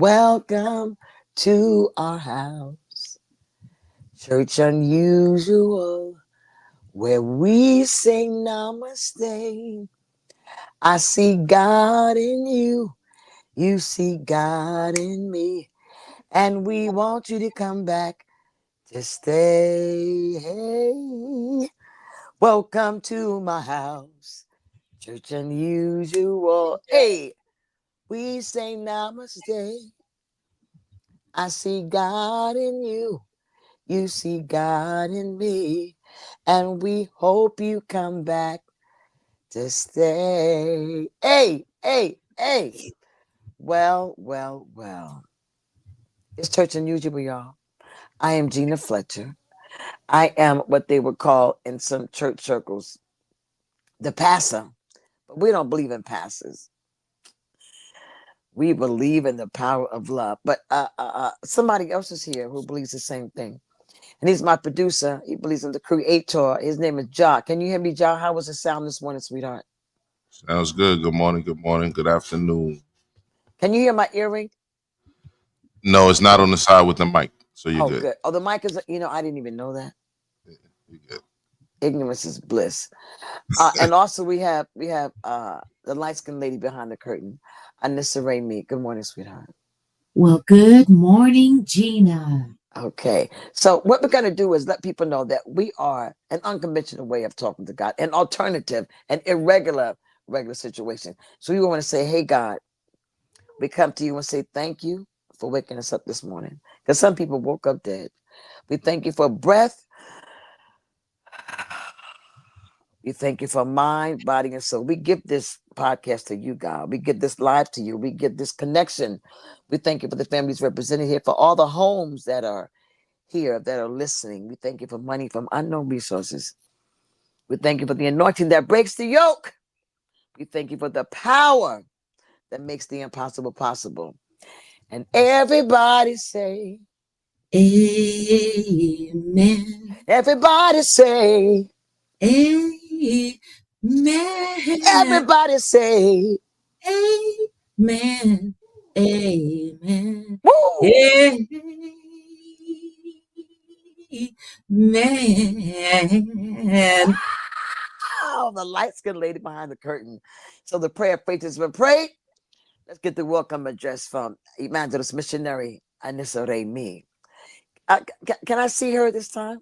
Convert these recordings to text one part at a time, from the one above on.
Welcome to our house, Church Unusual, where we say namaste. I see God in you, you see God in me, and we want you to come back to stay. Hey, welcome to my house, Church Unusual. Hey, we say namaste. I see God in you. You see God in me. And we hope you come back to stay. Hey, hey, hey. Well. It's Church Unusual, y'all. I am Gina Fletcher. I am what they would call in some church circles the pastor. But we don't believe in pastors. We believe in the power of love. But somebody else is here who believes the same thing. And he's my producer. He believes in the creator. His name is Ja. Can you hear me, Ja? How was the sound this morning, sweetheart? Sounds good. Good morning. Good morning. Good afternoon. Can you hear my earring? No, it's not on the side with the mic, so you're Oh, good. good. Oh, the mic is, I didn't even know that. You're good. Ignorance is bliss. And also we have the light-skinned lady behind the curtain, Anissa Ray Me. Good morning, sweetheart. Well, good morning, Gina. Okay. So what we're going to do is let people know that we are an unconventional way of talking to God, an alternative, an regular situation. So we want to say, hey, God, we come to you and say thank you for waking us up this morning. Because some people woke up dead. We thank you for breath. We thank you for mind, body, and soul. We give this podcast to you, God. We give this live to you. We give this connection. We thank you for the families represented here, for all the homes that are here, that are listening. We thank you for money from unknown resources. We thank you for the anointing that breaks the yoke. We thank you for the power that makes the impossible possible. And everybody say, Amen. everybody say, Amen. everybody say, Amen. Amen. woo! Amen. Wow, the light skinned lady behind the curtain. So the prayer of faith has been prayed. Let's get the welcome address from Evangelist Missionary Anissa Ray Me. Can I see her this time?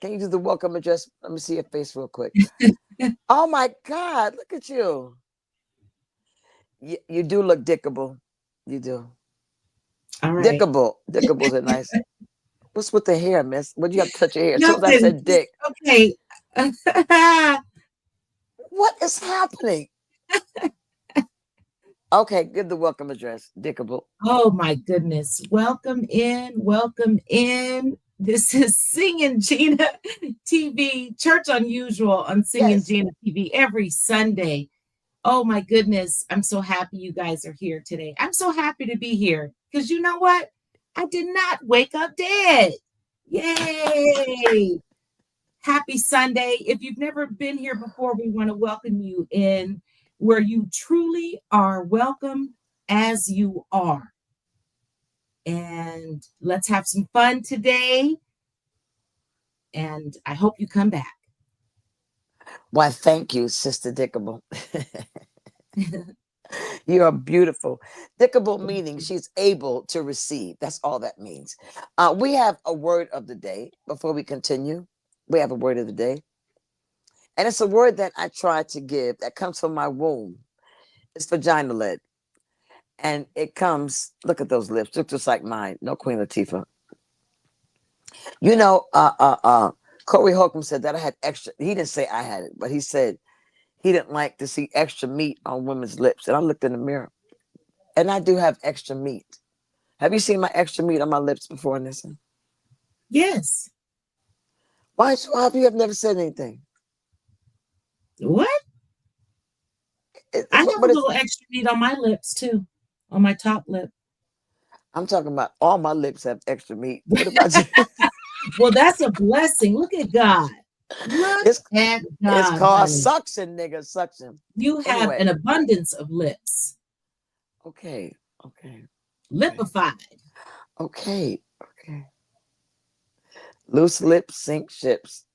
Can you do the welcome address? Let me see your face real quick. Oh my God, look at you. You do look dickable. You do. All right. Dickable. Dickable's a nice. What's with the hair, miss? What do you have to touch your hair? As soon as I Nothing. said dick, Okay. what is happening? Okay, give the welcome address. Dickable. Oh my goodness. Welcome in. Welcome in. This is Singing Gina TV, Church Unusual on Singing Yes. Gina TV every Sunday. Oh my goodness. I'm so happy you guys are here today. I'm so happy to be here because you know what? I did not wake up dead. Yay. Happy Sunday. If you've never been here before, we want to welcome you in where you truly are welcome as you are. And let's have some fun today. And I hope you come back. Why, thank you, Sister Dickable. You are beautiful. Dickable meaning she's able to receive. That's all that means. We have a word of the day before we continue. We have a word of the day. And it's a word that I try to give that comes from my womb. It's vagina led. And it comes, look at those lips, look just like mine. No Queen Latifah. You know, Corey Holcomb said that I had extra. He didn't say I had it, but he said he didn't like to see extra meat on women's lips. And I looked in the mirror. And I do have extra meat. Have you seen my extra meat on my lips before, Nissa? Yes. Why have you have never said anything? What? I have a But it's, little extra meat on my lips too, on my top lip. I'm talking about all my lips have extra meat. What about you? Well, that's a blessing. Look at God. Look it's at it's God, called honey. suction, nigga, suction. You have Anyway, an abundance of lips. Okay. Okay. Lipified. Okay. Okay. Loose lips sink ships.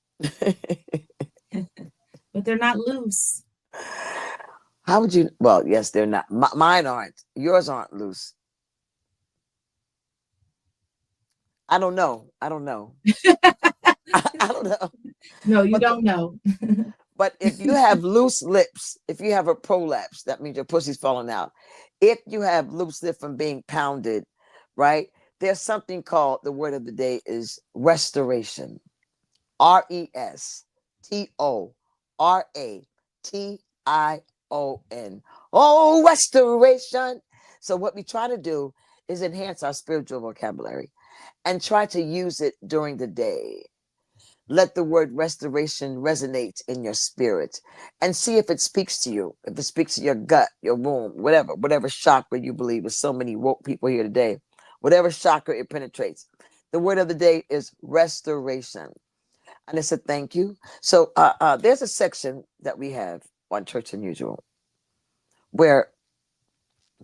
But they're not loose. How would you? Well, yes, they're not. Mine aren't. Yours aren't loose. I don't know. I don't know. I don't know. No, you But don't know. but if you have loose lips, if you have a prolapse, that means your pussy's falling out. If you have loose lip from being pounded, right? There's something called, the word of the day is restoration. Restoration. Oh, restoration. So what we try to do is enhance our spiritual vocabulary and try to use it during the day. Let the word restoration resonate in your spirit and see if it speaks to you, if it speaks to your gut, your womb, whatever chakra you believe. With so many woke people here today, whatever chakra it penetrates. The word of the day is restoration. And it's a thank you. So there's a section that we have on Church Unusual where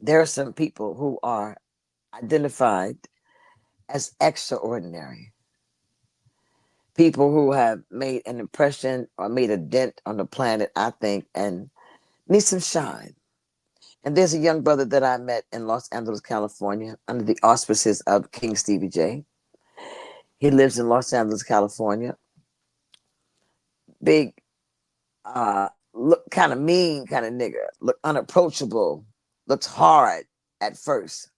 there are some people who are identified as extraordinary. People who have made an impression or made a dent on the planet, I think, and need some shine. And there's a young brother that I met in Los Angeles, California, under the auspices of King Stevie J. He lives in Los Angeles, California. Big, look kind of mean kind of nigga, look unapproachable, looks hard at first.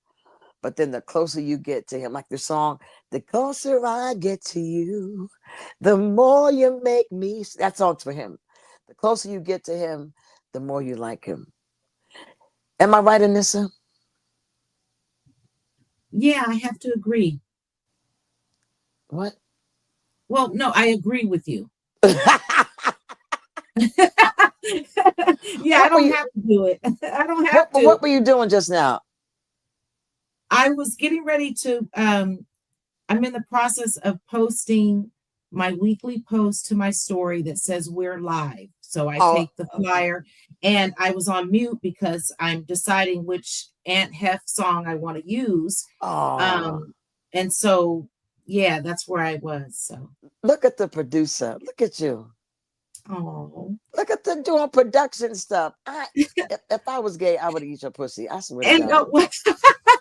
But then the closer you get to him, like the song, the closer I get to you, the more you make me. That song's for him. The closer you get to him, the more you like him. Am I right, Anissa? Yeah, I have to agree. What? Well, no, I agree with you. Yeah, I What were don't you? have to do it. I don't have What to. were you doing just now? I was getting ready to I'm in the process of posting my weekly post to my story that says we're live. So I Oh, take the okay. flyer, and I was on mute because I'm deciding which Aunt Hef song I want to use. Oh, Um, and so yeah, that's where I was. So look at the producer. Look at you. oh. Look at the doing production stuff. If I was gay, I would eat your pussy. I swear to And God. what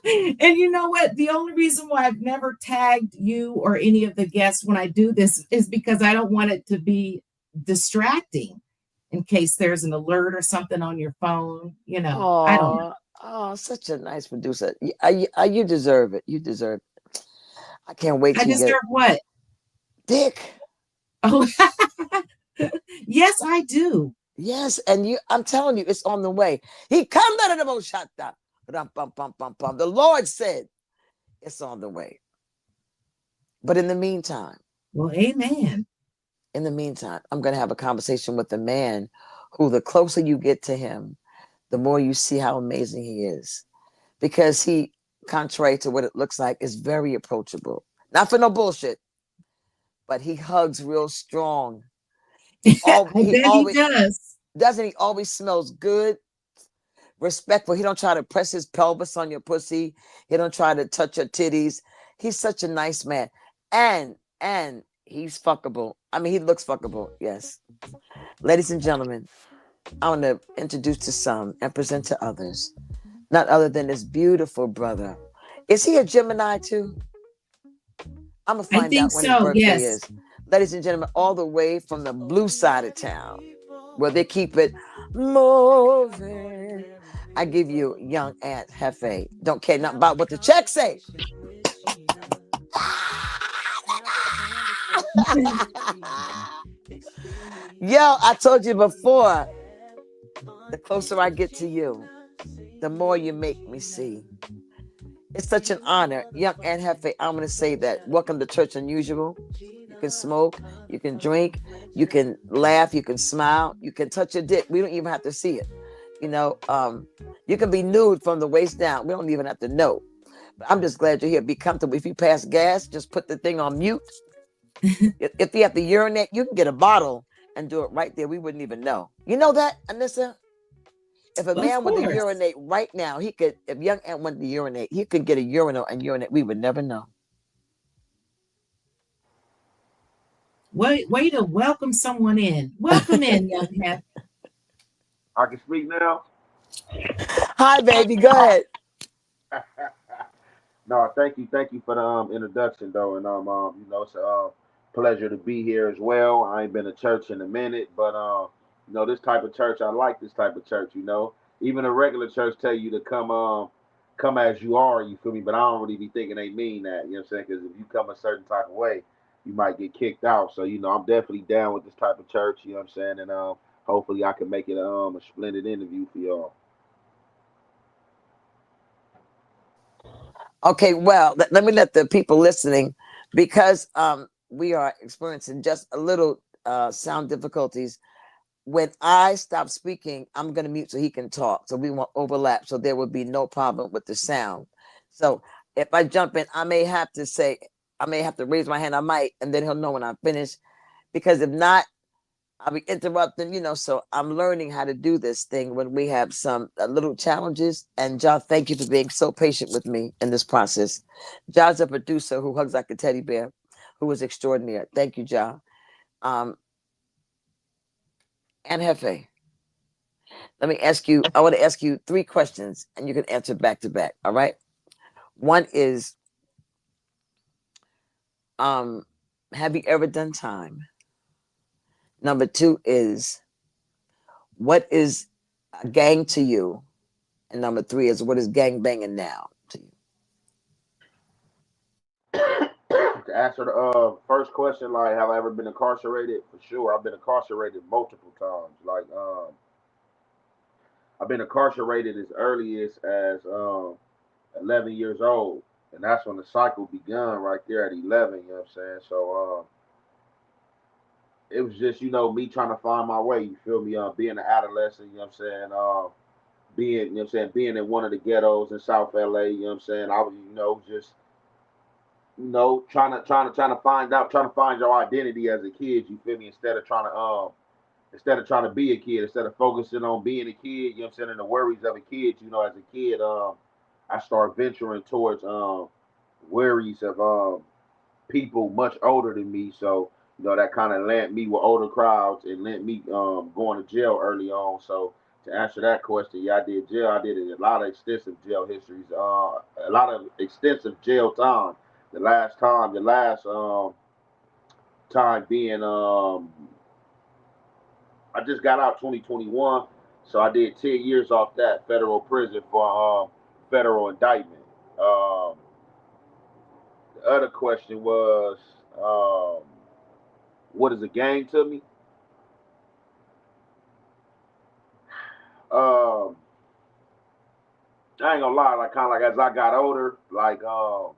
and you know what? The only reason why I've never tagged you or any of the guests when I do this is because I don't want it to be distracting in case there's an alert or something on your phone. I don't know. Oh, oh, such a nice producer. You deserve it. You deserve it. I can't wait I till you get deserve what? dick. Oh, yes, I do. Yes, and I'm telling you, it's on the way. He come out of the most shut up. The Lord said it's on the way. But Well, amen. in the meantime, I'm going to have a conversation with a man who, the closer you get to him, the more you see how amazing he is. Because he, contrary to what it looks like, is very approachable. Not for no bullshit, but he hugs real strong. I He bet he always does. doesn't he always smells good, respectful. He don't try to press his pelvis on your pussy. He don't try to touch your titties. He's such a nice man. And he's fuckable. I mean, he looks fuckable. Yes. Ladies and gentlemen, I want to introduce to some and present to others, not other than this beautiful brother. Is he a Gemini too? I'm going to I find think out when his so. birthday Yes. is. Ladies and gentlemen, all the way from the blue side of town, where they keep it moving. I give you young Aunt Hefe. Don't care nothing about what the check say. Yo, I told you before, the closer I get to you, the more you make me see. It's such an honor. Young Aunt Hefe, I'm going to say that. Welcome to Church Unusual. You can smoke, you can drink, you can laugh, you can smile, you can touch your dick. We don't even have to see it. You can be nude from the waist down. We don't even have to know. But I'm just glad you're here. Be comfortable. If you pass gas, just put the thing on mute. If you have to urinate, you can get a bottle and do it right there. We wouldn't even know. You know that, Anissa? If a Of man wanted to course. urinate right now, he could. If young Ant wanted to urinate, he could get a urinal and urinate. We would never know. Way to welcome someone in. Welcome in, young Hef. I can speak now. Hi, baby. Go ahead. No, thank you for the introduction though, and it's a pleasure to be here as well. I ain't been to church in a minute, but this type of church, I like this type of church. Even a regular church tell you to come as you are. You feel me? But I don't really be thinking they mean that. You know what I'm saying? Because if you come a certain type of way, you might get kicked out. So I'm definitely down with this type of church. You know what I'm saying? And hopefully I can make it a splendid interview for y'all. Okay, well, let me let the people listening, because we are experiencing just a little sound difficulties. When I stop speaking, I'm going to mute so he can talk, so we won't overlap, so there will be no problem with the sound. So if I jump in, I may have to raise my hand. I might, and then he'll know when I'm finished. Because if not, I'll be interrupting, so I'm learning how to do this thing when we have some little challenges. And John, thank you for being so patient with me in this process. John's a producer who hugs like a teddy bear, who is extraordinary. Thank you, John. Um, and Hefe, let me ask you, I want to ask you 3 questions and you can answer back to back. All right. One is, um, have you ever done time? Number 2 is, what is a gang to you? And number 3 is, what is gang banging now to you? To answer the first question, like, have I ever been incarcerated? For sure, I've been incarcerated multiple times. Like, I've been incarcerated as early as 11 years old, and that's when the cycle begun right there at 11. You know what I'm saying? So, it was just me trying to find my way. You feel me? Being an adolescent. You know what I'm saying? Being in one of the ghettos in South LA. You know what I'm saying? I was just trying to find your identity as a kid. You feel me? Instead of trying to be a kid, instead of focusing on being a kid, you know what I'm saying, and the worries of a kid, as a kid, I started venturing towards worries of people much older than me. So, that kind of lent me with older crowds and lent me going to jail early on. So, to answer that question, yeah, I did jail. I did a lot of extensive jail histories, a lot of extensive jail time. The last time being, I just got out 2021, so I did 10 years off that federal prison for federal indictment. Um, the other question was, um, what is a gang to me? Um, I ain't gonna lie, like kind of like as I got older, like the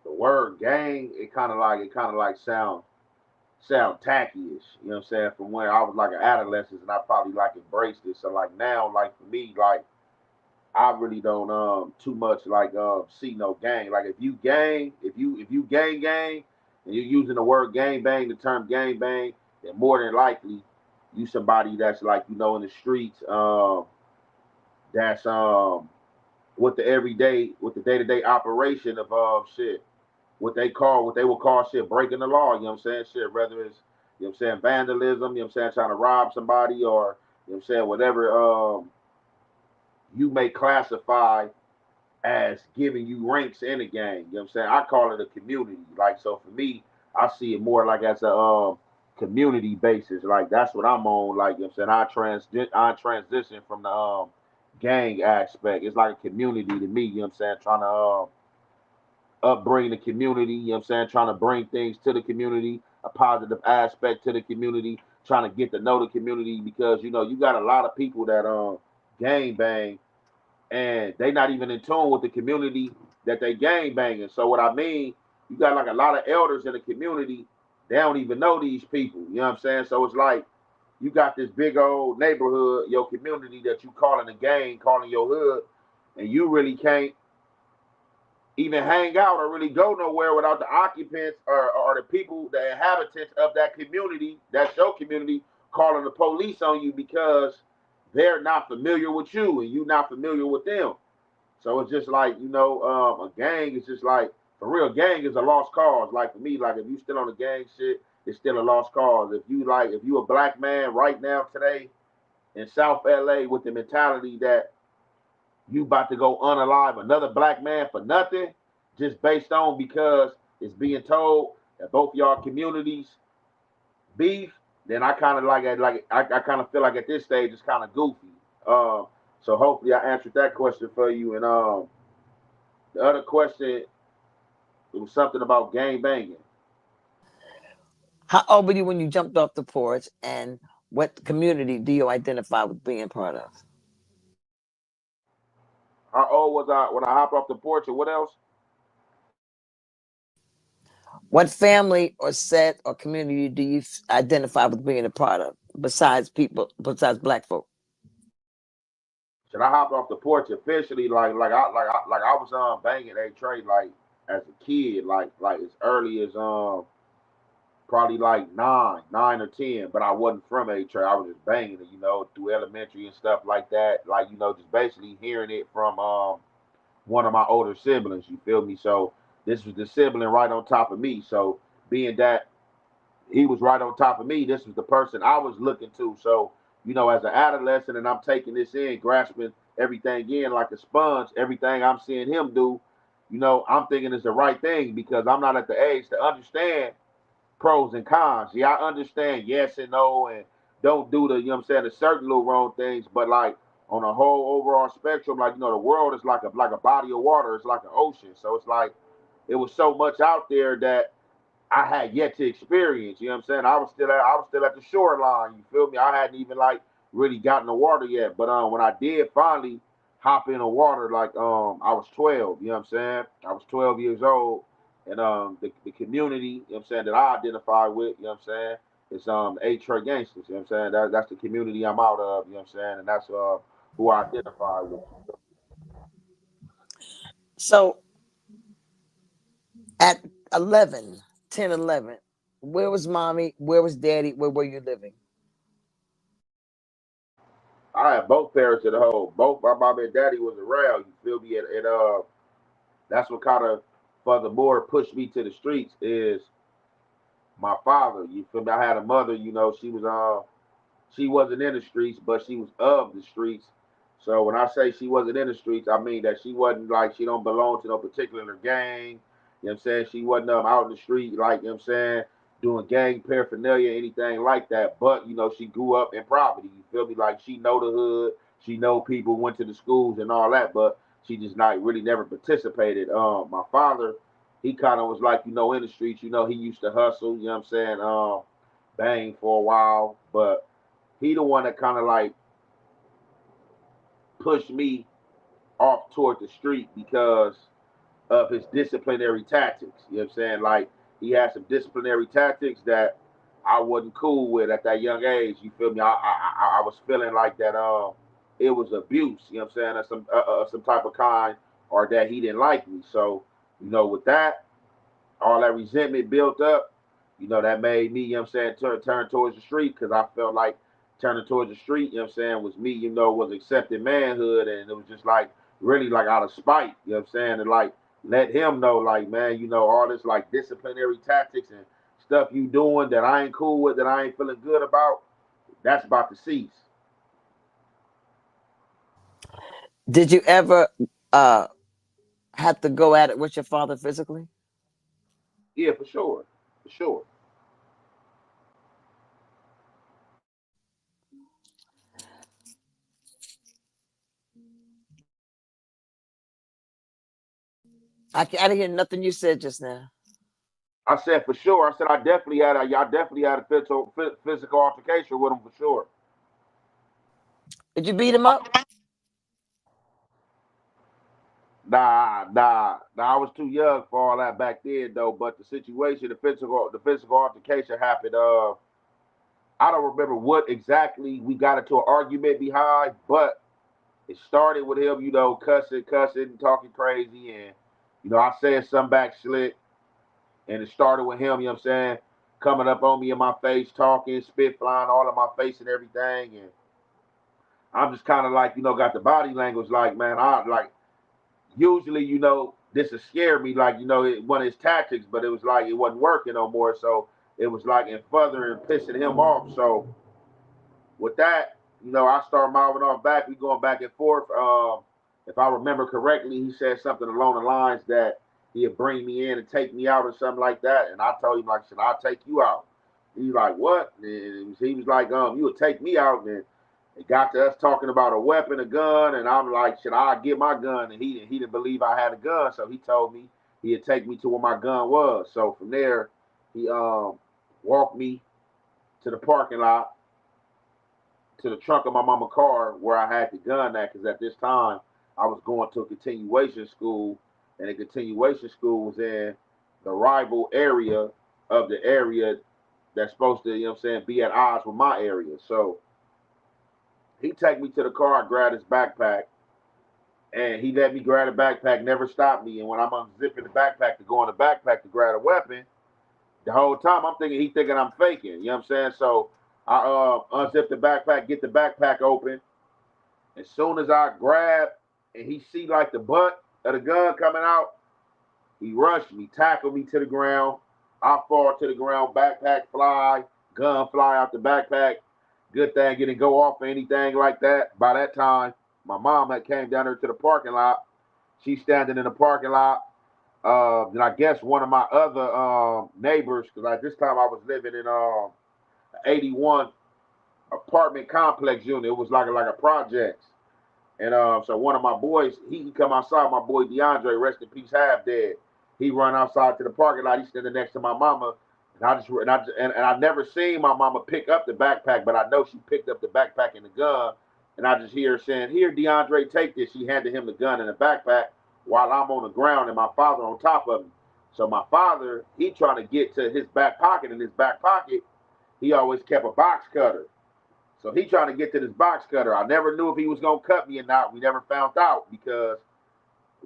word gang, it kind of like sound tacky-ish. You know what I'm saying? From when I was like an adolescent, and I probably like embraced it. So like now, like for me, like I really don't too much like see no gang. Like if you gang and you're using the word gang bang, the term gang bang, then more than likely you somebody that's like in the streets that's with the day-to-day operation of shit, what they will call shit breaking the law. You know what I'm saying? Shit, whether it's vandalism, you know what I'm saying, trying to rob somebody, or whatever you may classify as giving you ranks in a gang. You know what I'm saying? I call it a community. Like, so for me, I see it more like as a community basis. Like that's what I'm on. Like, you know what I'm saying? I transition from the gang aspect. It's like a community to me. You know what I'm saying? Trying to upbring the community. You know what I'm saying? Trying to bring things to the community, a positive aspect to the community. Trying to get to know the community, because you got a lot of people that gang bang, and they not even in tune with the community that they gang banging. So what I mean, you got like a lot of elders in the community. They don't even know these people. You know what I'm saying? So it's like you got this big old neighborhood, your community that you calling a gang, calling your hood, and you really can't even hang out or really go nowhere without the occupants or the people, the inhabitants of that community, that's your community, calling the police on you because they're not familiar with you and you not familiar with them. So it's just like, a gang is just like, for real, gang is a lost cause. Like for me, like if you still on the gang shit, it's still a lost cause. If you a black man right now today in South LA with the mentality that you about to go unalive another black man for nothing, just based on because it's being told that both y'all communities beef, then I kind of I kind of feel like at this stage it's kind of goofy. Um, so hopefully I answered that question for you. And the other question, it was something about gang banging. How old were you when you jumped off the porch, and what community do you identify with being part of? How old was I when I hopped off the porch, or what else? What family or set or community do you identify with being a part of besides black folk? Should I hop off the porch officially? Like I was banging a trade like as a kid, like as early as probably like nine or 10, but I wasn't from A Trey. I was just banging it, through elementary and stuff like that. Like, just basically hearing it from one of my older siblings, you feel me? So this was the sibling right on top of me. So being that he was right on top of me, this was the person I was looking to. So, as an adolescent and I'm taking this in, grasping everything in like a sponge, everything I'm seeing him do, I'm thinking it's the right thing because I'm not at the age to understand pros and cons. Yeah, I understand yes and no and don't do the, the certain little wrong things, but like on a whole overall spectrum, like, the world is like a body of water, it's like an ocean. So it's like it was so much out there that I had yet to experience. You know what I'm saying? I was still at the shoreline. You feel me? I hadn't even like really gotten the water yet. But when I did finally hop in the water, like I was 12. You know what I'm saying? I was 12 years old, and the community, you know what I'm saying, that I identify with, you know what I'm saying, it's A-Trey gangsters. You know what I'm saying? That's the community I'm out of. You know what I'm saying? And that's who I identify with. So at 11, 10, 11, where was mommy? Where was daddy? Where were you living? I had both parents at home. Both my mom and daddy was around. You feel me? And that's what kind of furthermore pushed me to the streets is my father. You feel me? I had a mother. She wasn't in the streets, but she was of the streets. So when I say she wasn't in the streets, I mean that she wasn't like she don't belong to no particular gang. You know what I'm saying? She wasn't out in the street like, what I'm saying, doing gang paraphernalia, anything like that. But she grew up in poverty. You feel me? Like she know the hood, she know people, went to the schools and all that, but she just not really never participated. My father, he kind of was like, in the streets, he used to hustle, you know what I'm saying, bang for a while, but he the one that kind of like pushed me off toward the street because of his disciplinary tactics. You know what I'm saying? Like he had some disciplinary tactics that I wasn't cool with at that young age. You feel me? I was feeling like that. It was abuse. You know what I'm saying? Or some type of kind, or that he didn't like me. So with that, all that resentment built up, that made me, what I'm saying, turn towards the street because I felt like turning towards the street, what I'm saying, was me, was accepting manhood. And it was just like really like out of spite, what I'm saying, and like let him know, like, man, all this like disciplinary tactics and stuff you doing that I ain't cool with, that I ain't feeling good about, that's about to cease. Did you ever uh have to go at it with your father physically? Yeah, for sure. For sure. I didn't hear nothing you said just now. I said for sure. I said I definitely had a physical altercation with him for sure. Did you beat him up? Nah. I was too young for all that back then, though. But the situation, the physical altercation happened. I don't remember what exactly we got into an argument behind, but it started with him, cussing, talking crazy, and I said something back slick, and it started with him. You know what I'm saying? coming up on me in my face, talking, spit flying all in my face and everything. And I'm just kind of like, got the body language like, man, I like, usually, this would scare me, like, one of his tactics, but it was like it wasn't working no more. So it was like in further and pissing him off. So with that, I start mouthing off back. We going back and forth. If I remember correctly, he said something along the lines that he'd bring me in and take me out or something like that. And I told him, like, should I take you out? He's like, what? And he was like, you would take me out. And it got to us talking about a weapon, a gun, and I'm like, should I get my gun? And he didn't believe I had a gun, so he told me he'd take me to where my gun was. So from there, he walked me to the parking lot, to the trunk of my mama's car where I had the gun at, because at this time I was going to a continuation school, and the continuation school was in the rival area of the area that's supposed to, be at odds with my area. So he take me to the car, I grabbed his backpack, and he let me grab the backpack, never stopped me. And when I'm unzipping the backpack to go in the backpack to grab a weapon, the whole time I'm thinking he thinking I'm faking. You know what I'm saying? So I unzip the backpack, get the backpack open. As soon as I grab and he see like the butt of the gun coming out, he rushed me, tackled me to the ground. I fall to the ground, backpack fly, gun fly out the backpack. Good thing it didn't go off or anything like that. By that time, my mom had came down there to the parking lot. She's standing in the parking lot. And I guess one of my other neighbors, because at this time I was living in 81 apartment complex unit. It was like a projects. And so one of my boys, he come outside. My boy DeAndre, rest in peace, half dead. He run outside to the parking lot. He's standing next to my mama, and I never seen my mama pick up the backpack, but I know she picked up the backpack and the gun. And I just hear her saying, "Here, DeAndre, take this." She handed him the gun and the backpack while I'm on the ground and my father on top of me. So my father, he trying to get to his back pocket. In his back pocket, he always kept a box cutter. So he trying to get to this box cutter. I never knew if he was gonna cut me or not. We never found out, because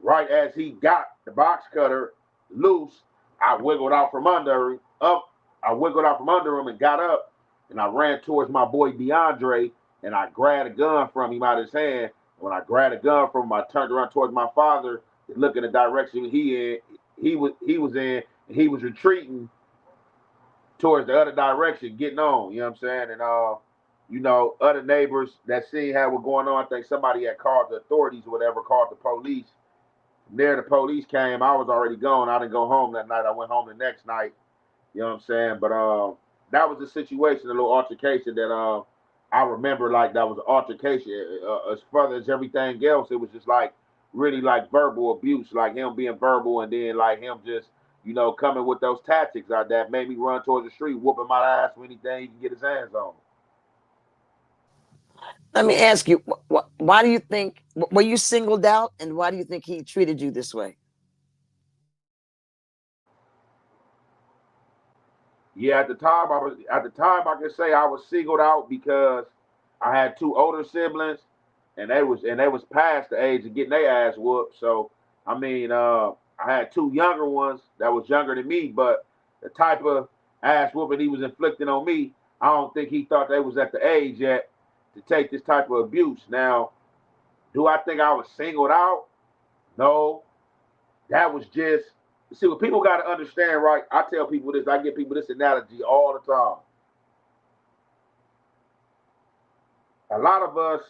right as he got the box cutter loose, I wiggled out from under him. I wiggled out from under him and got up, and I ran towards my boy DeAndre, and I grabbed a gun from him out of his hand. When I grabbed a gun from him, I turned around towards my father and looked in the direction he was in, and he was retreating towards the other direction, getting on. You know what I'm saying? And other neighbors that seen how was going on, I think somebody had called the authorities or whatever, called the police. From there, the police came. I was already gone. I didn't go home that night. I went home the next night. You know what I'm saying? But that was a situation, a little altercation that I remember, like that was an altercation. As further as everything else, it was just like really like verbal abuse, like him being verbal, and then like him just coming with those tactics like that made me run towards the street, whooping my ass for anything he can get his hands on. Let me ask you, why do you think, were you singled out, and why do you think he treated you this way? Yeah, at the time I could say I was singled out because I had two older siblings, and they was past the age of getting their ass whooped. So I mean, I had two younger ones that was younger than me, but the type of ass whooping he was inflicting on me, I don't think he thought they was at the age yet to take this type of abuse. Now, do I think I was singled out? No, that was just, see, what people got to understand, right? I tell people this, I give people this analogy all the time. A lot of us,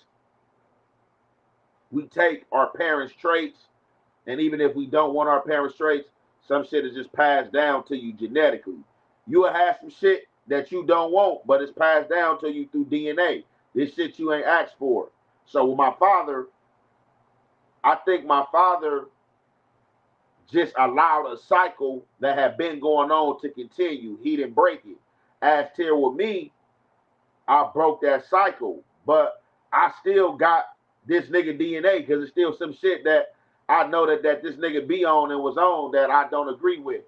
we take our parents' traits, and even if we don't want our parents' traits, some shit is just passed down to you genetically. You will have some shit that you don't want, but it's passed down to you through DNA. This shit you ain't asked for. So with my father, I think my father just allowed a cycle that had been going on to continue. He didn't break it. As here with me, I broke that cycle, but I still got this nigga DNA, because it's still some shit that I know that this nigga be on and was on that I don't agree with.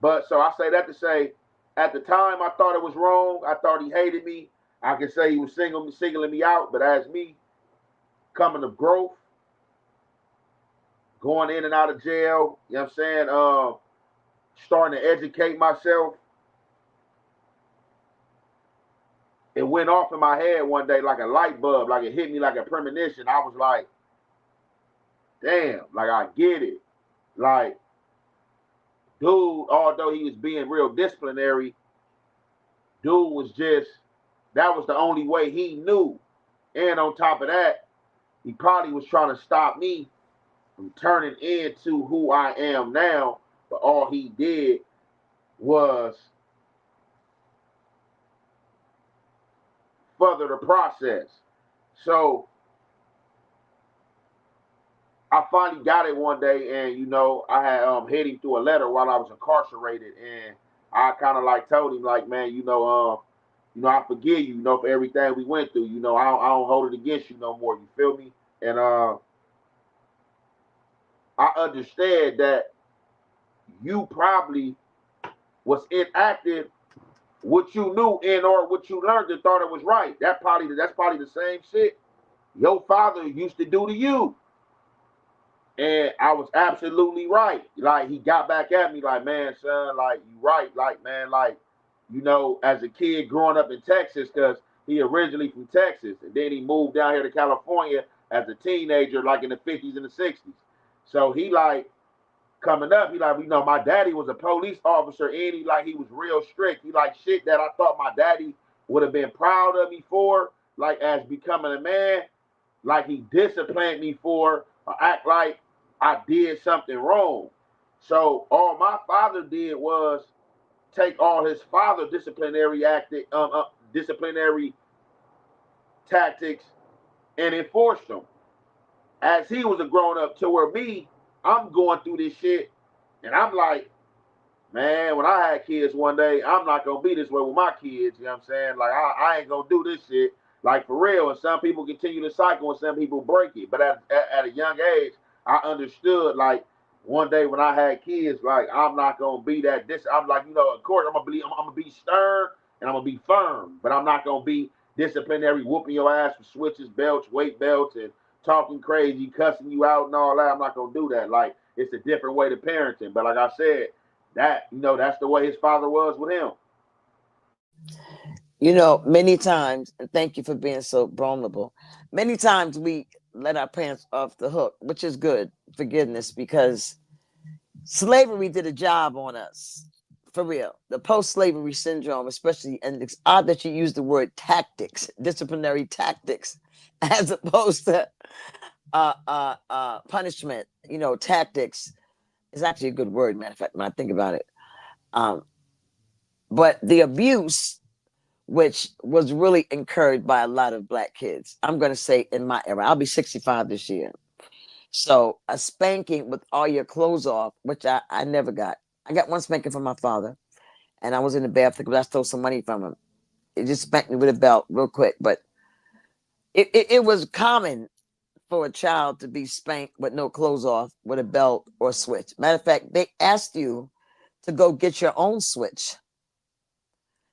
But so I say that to say, at the time I thought it was wrong. I thought he hated me. I could say he was singling me out, but as me coming to growth, going in and out of jail, you know what I'm saying? Starting to educate myself, it went off in my head one day like a light bulb, like it hit me like a premonition. I was like, damn, like I get it. Like, dude, although he was being real disciplinary, dude was just, that was the only way he knew. And on top of that, he probably was trying to stop me from turning into who I am now. But all he did was further the process. So I finally got it one day, and I had hit him through a letter while I was incarcerated, and I kind of like told him like, man, I forgive you, for everything we went through. I don't hold it against you no more. You feel me? And I understand that you probably was inactive what you knew and or what you learned and thought it was right. That's probably the same shit your father used to do to you. And I was absolutely right. Like, he got back at me like, man, son, like, you right. Like, man, like, as a kid growing up in Texas, because he originally from Texas, and then he moved down here to California as a teenager, like in the 50s and the 60s. So he like, coming up, he like, my daddy was a police officer, and he was real strict. He like shit that I thought my daddy would have been proud of me for, like as becoming a man, like he disciplined me for, or act like I did something wrong. So all my father did was take all his father disciplinary tactics and enforce them. As he was a grown up, to where me, I'm going through this shit, and I'm like, man, when I had kids one day, I'm not gonna be this way with my kids. You know what I'm saying? Like, I ain't gonna do this shit. Like, for real. And some people continue the cycle, and some people break it. But at a young age, I understood. Like, one day when I had kids, like, I'm not gonna be that. I'm like, of course, I'm gonna be stern and I'm gonna be firm, but I'm not gonna be disciplinary, whooping your ass for switches, belts, weight belts, and talking crazy, cussing you out and all that. I'm not gonna do that. Like, it's a different way to parenting. But like I said, that's the way his father was with him. Many times, and thank you for being so vulnerable. Many times we let our parents off the hook, which is good, forgiveness, because slavery did a job on us. For real. The post-slavery syndrome, especially, and it's odd that you use the word tactics, disciplinary tactics, as opposed to punishment. Tactics is actually a good word, matter of fact, when I think about it. Um, but the abuse, which was really incurred by a lot of Black kids, I'm going to say in my era, I'll be 65 this year. So a spanking with all your clothes off, which I never got. I got one spanking from my father, and I was in the bathroom because I stole some money from him. It just spanked me with a belt real quick, but it was common for a child to be spanked with no clothes off, with a belt or switch. Matter of fact, they asked you to go get your own switch.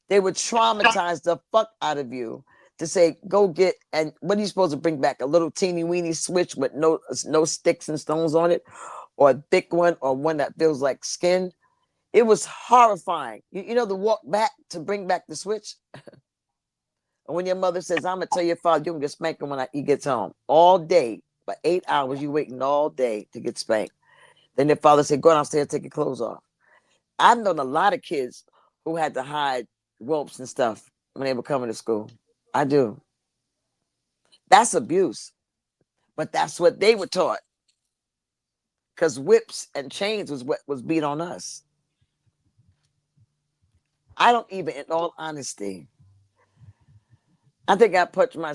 They would traumatize the fuck out of you to say, go get, and what are you supposed to bring back? A little teeny weeny switch with no sticks and stones on it, or a thick one, or one that feels like skin. It was horrifying. You know the walk back to bring back the switch? And when your mother says, I'm going to tell your father, you're going to get spanked when he gets home. All day, for 8 hours, you waiting all day to get spanked. Then your father said, go downstairs, take your clothes off. I've known a lot of kids who had to hide ropes and stuff when they were coming to school. I do. That's abuse. But that's what they were taught. Because whips and chains was what was beat on us. I don't even, in all honesty, I think I punched my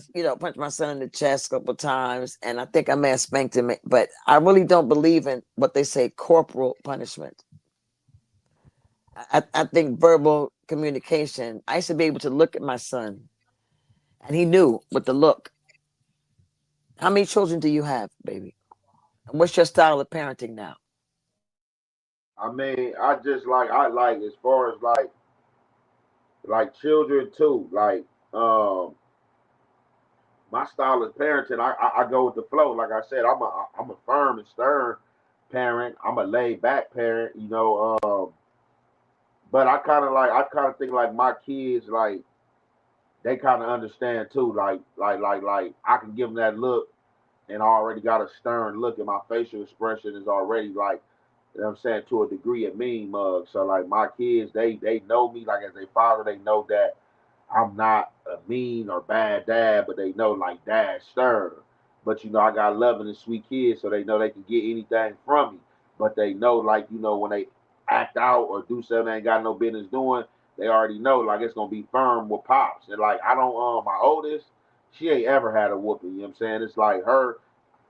son in the chest a couple of times, and I think I may have spanked him, but I really don't believe in what they say, corporal punishment. I think verbal communication. I used to be able to look at my son, and he knew with the look. How many children do you have, baby? And what's your style of parenting now? I mean, I like as far as like children too. Like, my style of parenting, I go with the flow. Like I said, I'm a firm and stern parent. I'm a laid back parent. But I kind of think like my kids, like, they kind of understand too. Like I can give them that look, and I already got a stern look, and my facial expression is already like, you know what I'm saying, to a degree a mean mug. So like my kids, they know me like as a father, they know that I'm not a mean or bad dad, but they know like dad stern. But I got loving and sweet kids, so they know they can get anything from me. But they know like when they act out or do something they ain't got no business doing, they already know like it's gonna be firm with pops. And like I don't my oldest, she ain't ever had a whooping. You know what I'm saying? It's like her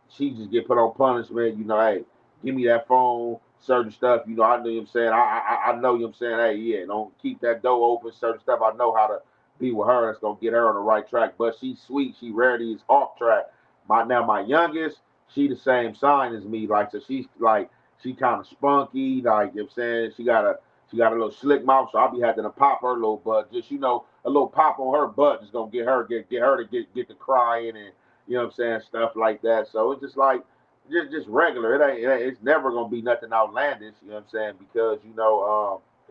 she just get put on punishment. Hey, give me that phone, certain stuff. I know what I'm saying. I know what I'm saying. Hey, yeah, don't keep that door open. Certain stuff I know how to be with her. That's gonna get her on the right track. But she's sweet. She rarely is off track. My youngest, she the same sign as me. Like so, she's like she kind of spunky. Like you know what I'm saying, she got a little slick mouth. So I'll be having to pop her little butt. Just a little pop on her butt is gonna get her to get to crying and you know what I'm saying, stuff like that. So it's just like just regular. It's never gonna be nothing outlandish, you know what I'm saying? Because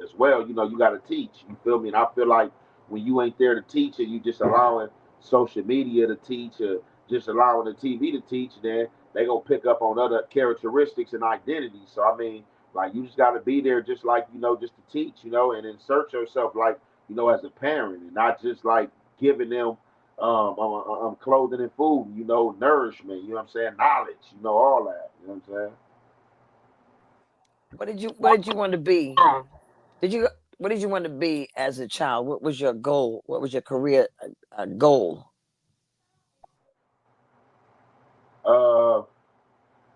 as well, you gotta teach. You feel me? And I feel like when you ain't there to teach and you just allowing social media to teach or just allowing the TV to teach, then they gonna pick up on other characteristics and identities. So I mean, like you just gotta be there just like, just to teach, and insert yourself like, as a parent and not just like giving them clothing and food, nourishment, you know what I'm saying, knowledge, all that, you know what I'm What did you want to be? Did you What did you want to be as a child? What was your goal? What was your career goal? saying?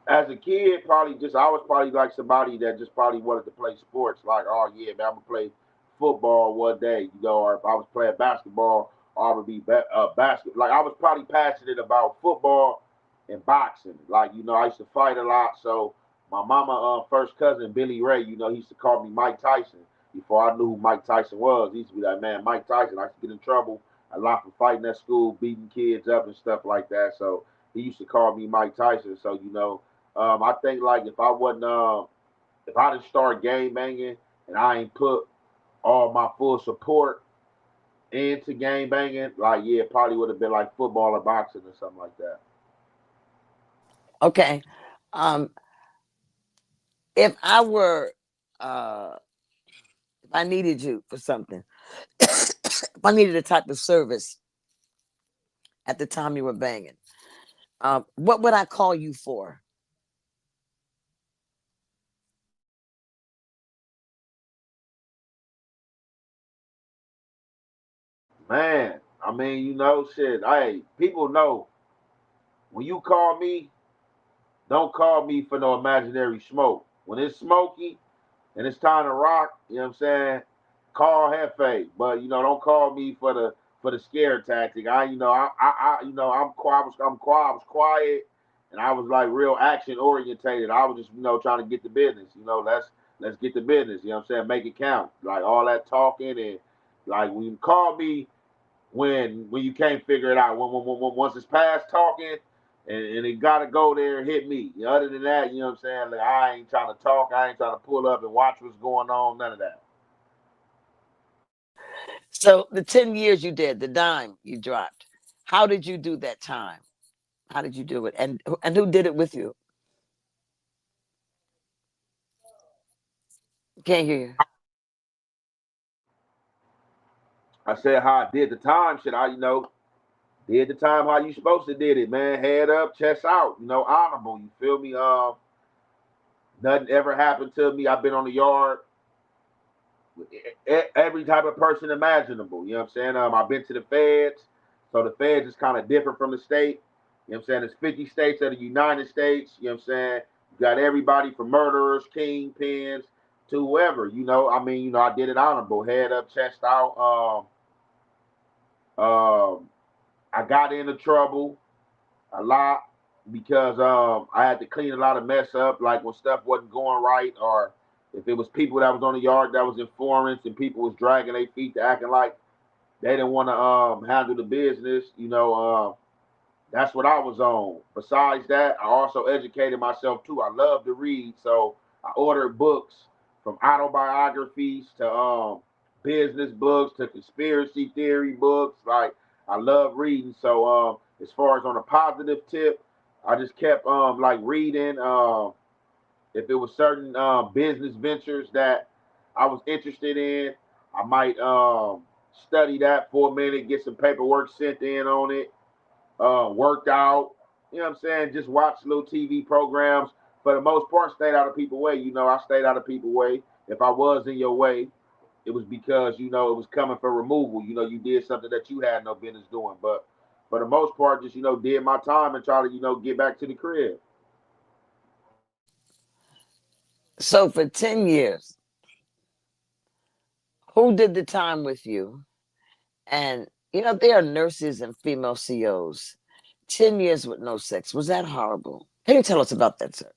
As a kid, probably just I was probably like somebody that just probably wanted to play sports. Like, oh yeah, man, I'm gonna play football one day, or if I was playing basketball, I would be basket. Like I was probably passionate about football and boxing. Like I used to fight a lot. So my mama, first cousin Billy Ray, he used to call me Mike Tyson. Before I knew who Mike Tyson was, he used to be like, man, Mike Tyson. I used to get in trouble a lot for fighting at school, beating kids up and stuff like that. So he used to call me Mike Tyson. So I think like if I wasn't if I didn't start game banging and I ain't put all my full support into game banging, like yeah, it probably would have been like football or boxing or something like that. Okay. Um, if I were, uh, if I needed you for something, if I needed a type of service at the time you were banging, what would I call you for? Man, I mean, shit. Hey, people know when you call me, don't call me for no imaginary smoke. When it's smoky, and it's time to rock, you know what I'm saying? Call Hefe, but don't call me for the scare tactic. I was quiet, and I was like real action orientated. I was just trying to get the business. Let's get the business. You know what I'm saying? Make it count. Like all that talking and like when you call me when you can't figure it out. Once it's past talking and it gotta go there and hit me. Other than that, you know what I'm saying? Like I ain't trying to talk, I ain't trying to pull up and watch what's going on, none of that. So the 10 years you did, the dime you dropped, how did you do that time? How did you do it? And who did it with you? Can't hear you. I said how I did the time shit, I did the time how you supposed to did it, man. Head up, chest out, honorable, you feel me? Nothing ever happened to me. I've been on the yard every type of person imaginable. You know what I'm saying? I've been to the feds, so the feds is kind of different from the state. You know what I'm saying? There's 50 states of the United States. You know what I'm saying? You got everybody from murderers, kingpins, to whoever. I mean, I did it honorable, head up, chest out. I got into trouble a lot because I had to clean a lot of mess up, like when stuff wasn't going right, or if it was people that was on the yard that was informants and people was dragging their feet to acting like they didn't want to handle the business. That's what I was on. Besides that, I also educated myself too. I love to read, so I ordered books from autobiographies to business books to conspiracy theory books. Like I love reading. So as far as on a positive tip, I just kept like reading. If it was certain business ventures that I was interested in, I might study that for a minute, get some paperwork sent in on it, worked out. You know what I'm saying? Just watch little TV programs. For the most part, stayed out of people's way. You know, I stayed out of people's way. If I was in your way, it was because it was coming for removal. You did something that you had no business doing. But for the most part, just did my time and try to get back to the crib. So for 10 years, who did the time with you? And there are nurses and female COs. 10 years with no sex. Was that horrible? Can you tell us about that, sir?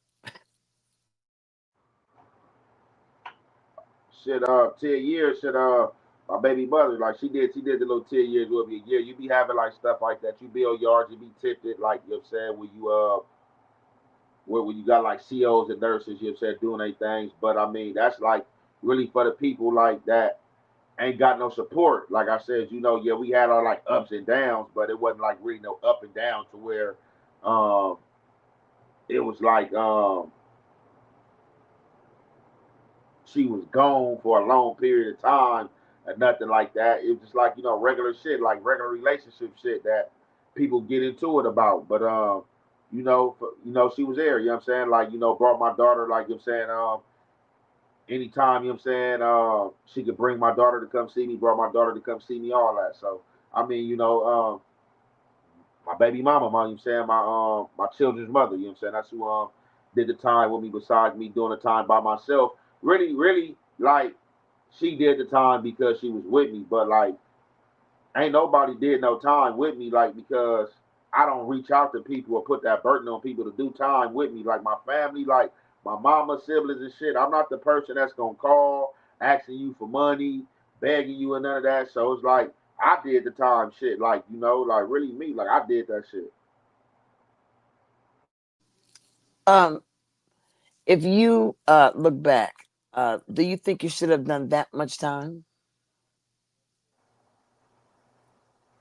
Shit, 10 years. Shit, my baby mother, like she did the little 10 years with me a year. You be having like stuff like that. You build yards, you be tipped, like you know what I'm saying, where you got like COs and nurses, you know what I'm saying, doing their things. But I mean, that's like really for the people like that ain't got no support. Like I said, yeah, we had our like ups and downs, but it wasn't like really no up and down to where um it was like she was gone for a long period of time and nothing like that. It was just like, regular shit, like regular relationship shit that people get into it about. But she was there, you know what I'm saying? Like, brought my daughter, like you know what I'm saying, anytime, you know what I'm saying, she could bring my daughter to come see me, brought my daughter to come see me, all that. So I mean, my baby mama, you know what I'm saying, my children's mother, you know what I'm saying? That's who did the time with me besides me doing the time by myself. Really, really like she did the time because she was with me, but like ain't nobody did no time with me, like because I don't reach out to people or put that burden on people to do time with me. Like my family, like my mama, siblings and shit. I'm not the person that's gonna call asking you for money, begging you and none of that. So it's like I did the time shit, like like really me, like I did that shit. Um, if you look back, do you think you should have done that much time?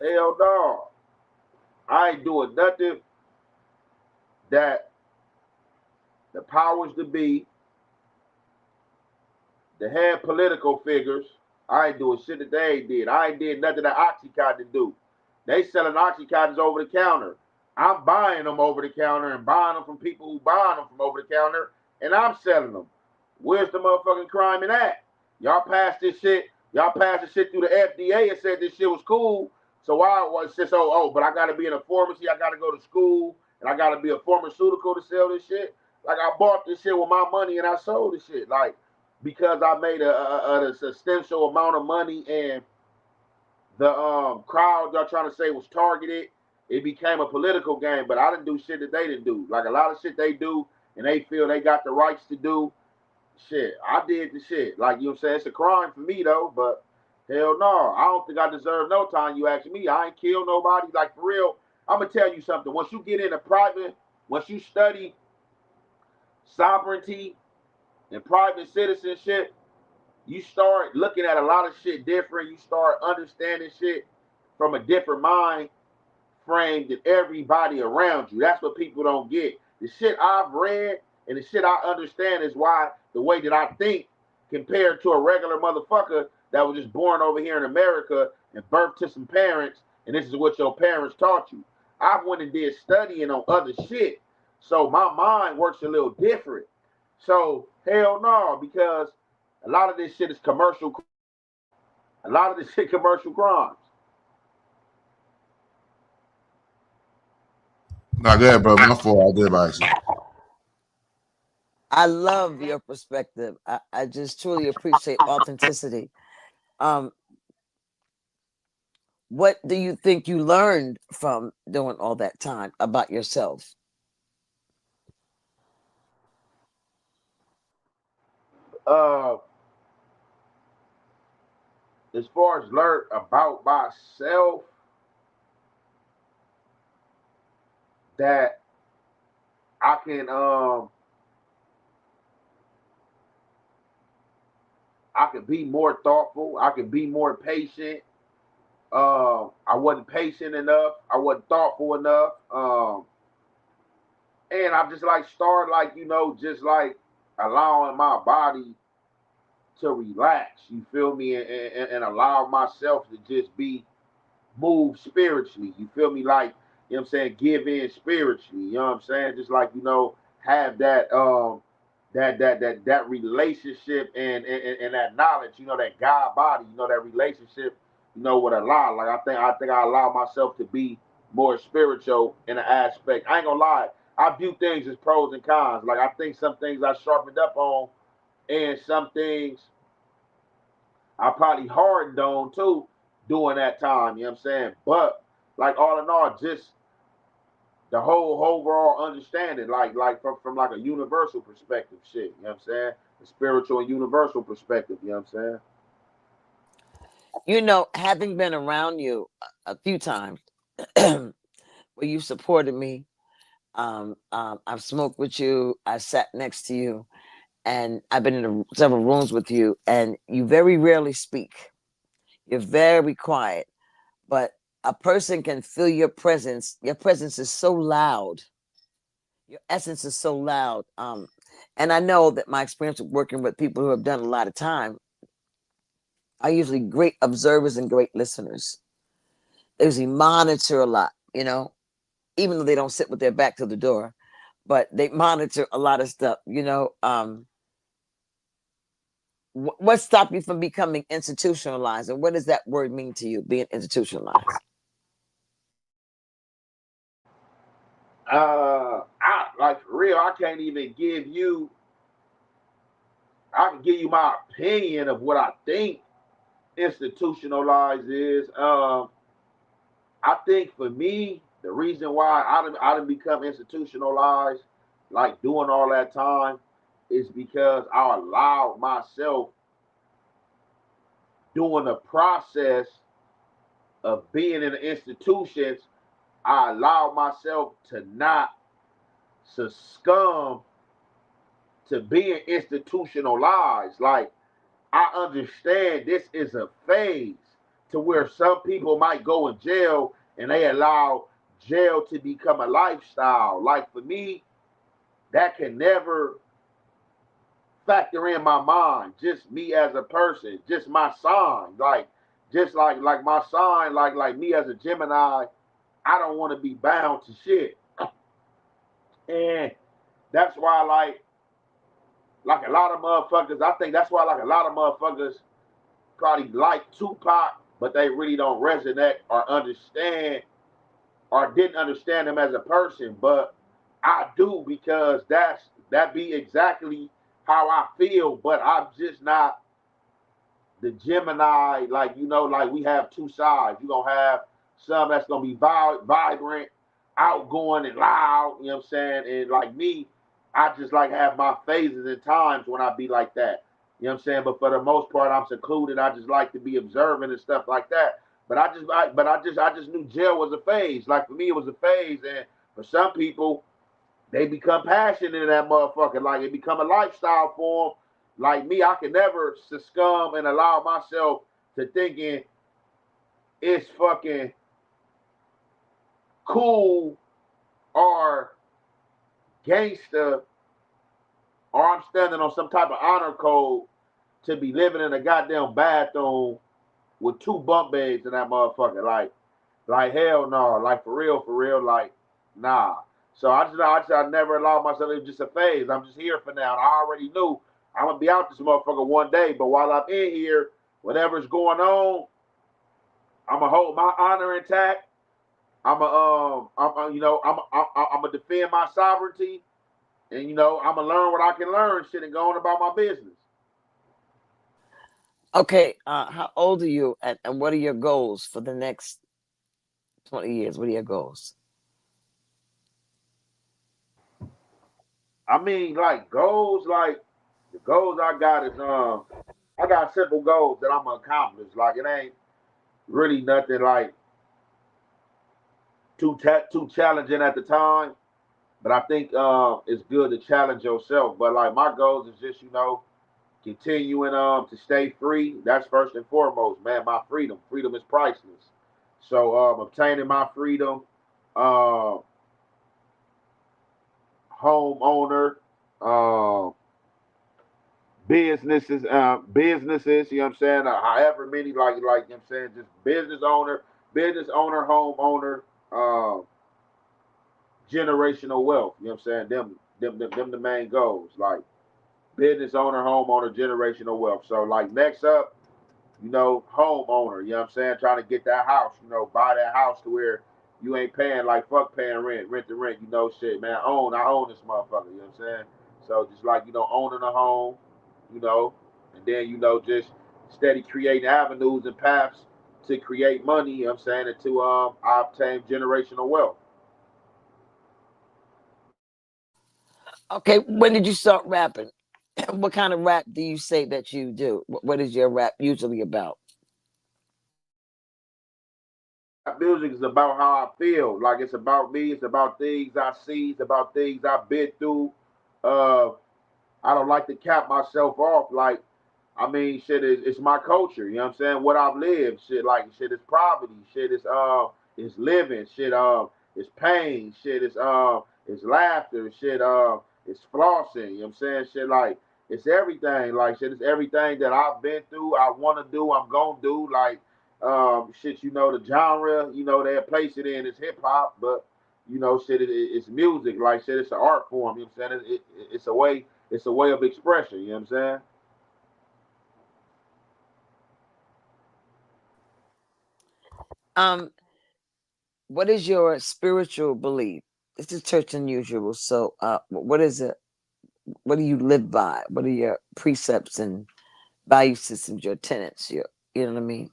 Hell no, I ain't doing nothing that the powers to be, the head political figures. I ain't doing shit that they ain't did. I ain't did nothing that Oxycontin do. They selling Oxycontins over the counter. I'm buying them over the counter and buying them from people who buying them from over the counter, and I'm selling them. Where's the motherfucking crime in that? Y'all passed this shit. Y'all passed this shit through the FDA and said this shit was cool. So why was just but I gotta be in a pharmacy, I gotta go to school, and I gotta be a pharmaceutical to sell this shit. Like I bought this shit with my money and I sold this shit. Like because I made a substantial amount of money and the crowd y'all trying to say was targeted, it became a political game. But I didn't do shit that they didn't do. Like a lot of shit they do and they feel they got the rights to do. Shit, I did the shit. Like you know what I'm saying? It's a crime for me though, but hell no. I don't think I deserve no time, you ask me. I ain't killed nobody. Like for real, I'm gonna tell you something. Once you get into private, once you study sovereignty and private citizenship, you start looking at a lot of shit different. You start understanding shit from a different mind frame than everybody around you. That's what people don't get. The shit I've read and the shit I understand is why the way that I think compared to a regular motherfucker that was just born over here in America and birthed to some parents, and this is what your parents taught you. I went and did studying on other shit. So my mind works a little different. So hell no, because a lot of this shit is commercial. A lot of this shit commercial crimes. Not good, bro. My fault. I did by accident. I love your perspective. I just truly appreciate authenticity. Um, what do you think you learned from doing all that time about yourself? Uh, as far as learn about myself, that I can I could be more thoughtful. I could be more patient. I wasn't patient enough. I wasn't thoughtful enough. And I just like start like just like allowing my body to relax. You feel me, and allow myself to just be move spiritually. You feel me? Like, I'm saying, give in spiritually. You know what I'm saying? Just like, have that relationship and that knowledge, that God body, that relationship, with Allah. Like I think I allow myself to be more spiritual in an aspect. I ain't gonna lie. I view things as pros and cons. Like I think some things I sharpened up on and some things I probably hardened on too during that time, you know what I'm saying? But like all in all, just the whole overall understanding, like from like a universal perspective shit, you know what I'm saying? The spiritual and universal perspective, you know what I'm saying? Having been around you a few times where you supported me, I've smoked with you, I sat next to you, and I've been in several rooms with you, and you very rarely speak. You're very quiet, but a person can feel your presence. Your presence is so loud. Your essence is so loud. And I know that my experience of working with people who have done a lot of time are usually great observers and great listeners. They usually monitor a lot, even though they don't sit with their back to the door, but they monitor a lot of stuff. What stopped you from becoming institutionalized, and what does that word mean to you, being institutionalized? I like for real, I can't even give you I can give you my opinion of what I think institutionalized is. I think for me, the reason why I didn't become institutionalized, like doing all that time, is because I allowed myself during the process of being in the institutions, I allowed myself to not succumb to being institutionalized. Like I understand this is a phase to where some people might go in jail and they allow jail to become a lifestyle. Like for me, that can never factor in my mind. Just me as a person, just my sign. Like just like my sign, like me as a Gemini, I don't want to be bound to shit. And that's why like a lot of motherfuckers, I think that's why like a lot of motherfuckers probably like Tupac, but they really don't resonate or understand or didn't understand him as a person. But I do because that be exactly how I feel. But I'm just not the Gemini. Like like we have two sides. You're gonna have some that's gonna be vibrant, outgoing, and loud. You know what I'm saying? And like me, I just like have my phases and times when I be like that. You know what I'm saying? But for the most part, I'm secluded. I just like to be observant and stuff like that. But I just knew jail was a phase. Like for me, it was a phase, and for some people, they become passionate in that motherfucker. Like it become a lifestyle for them. Like me, I can never succumb and allow myself to thinking it's fucking cool or gangster or I'm standing on some type of honor code to be living in a goddamn bathroom with two bunk beds in that motherfucker. Like hell no. Like for real, like nah. So I never allowed myself. It was just a phase. I'm just here for now. And I already knew I'm gonna be out this motherfucker one day. But while I'm in here, whatever's going on, I'm gonna hold my honor intact. I'm gonna defend my sovereignty, and I'm gonna learn what I can learn, shit, and go on about my business. Okay, how old are you, and what are your goals for the next 20 years? What are your goals? I mean, like goals, like the goals I got is I got simple goals that I'm gonna accomplish. Like it ain't really nothing like too challenging at the time, but I think it's good to challenge yourself. But like my goals is just continuing to stay free. That's first and foremost, man. My freedom. Freedom is priceless. So obtaining my freedom, uh, homeowner, uh, businesses, you know what I'm saying? However many, you know what I'm saying, just business owner, homeowner, uh, generational wealth, you know what I'm saying? Them the main goals. Like business owner, homeowner, generational wealth. So like next up, homeowner, you know what I'm saying? Trying to get that house, buy that house to where you ain't paying like fuck paying rent to rent, shit, man. I own this motherfucker, you know what I'm saying? So just like, owning a home, you know, and then, just steady creating avenues and paths to create money, you know what I'm saying, and to obtain generational wealth. Okay, when did you start rapping? What kind of rap do you say that you do? What is your rap usually about? Music is about how I feel. Like it's about me. It's about things I see. It's about things I've been through. Uh, I don't like to cap myself off. Like, I mean, shit is it's my culture. You know what I'm saying? What I've lived. Shit like shit is poverty. Shit is living. Shit is pain. Shit is laughter. Shit is flossing. You know what I'm saying? Shit like it's everything. Like shit is everything that I've been through. I want to do. I'm gonna do. Like shit. The genre. They place it in is hip hop, but shit, it's music. Like shit, it's an art form. You know what I'm saying? It's a way. It's a way of expression. You know what I'm saying? Um, what is your spiritual belief? This is church unusual. So, what is it? What do you live by? What are your precepts and value systems? Your tenets? You know what I mean?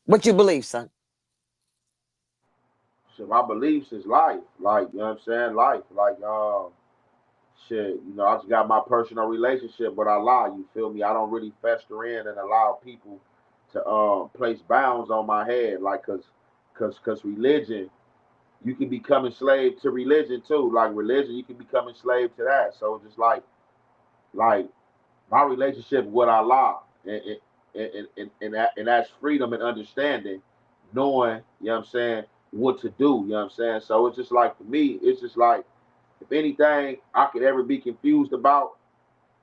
What you believe, son? So my beliefs is life. Like, you know what I'm saying? Life. Like, shit, I just got my personal relationship, but I lie, you feel me? I don't really fester in and allow people to place bounds on my head. Like, cause religion, you can become enslaved to religion too. Like religion, you can become enslaved to that. So just like my relationship with Allah and that's freedom and understanding, knowing, you know what I'm saying, what to do, you know what I'm saying? So it's just like for me, it's just like if anything I could ever be confused about,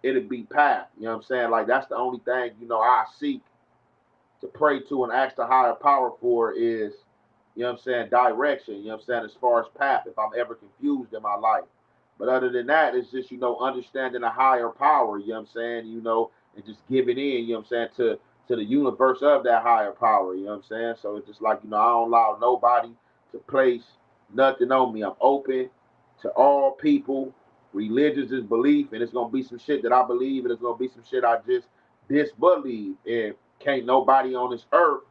it'd be path. You know what I'm saying? Like that's the only thing, I seek to pray to and ask the higher power for is, direction, you know what I'm saying, as far as path, if I'm ever confused in my life. But other than that, it's just, understanding a higher power, you know what I'm saying, and just giving in, you know what I'm saying, to the universe of that higher power, you know what I'm saying? So it's just like, I don't allow nobody to place nothing on me. I'm open to all people. Religious is belief, and it's gonna be some shit that I believe, and it's gonna be some shit I just disbelieve. And can't nobody on this earth,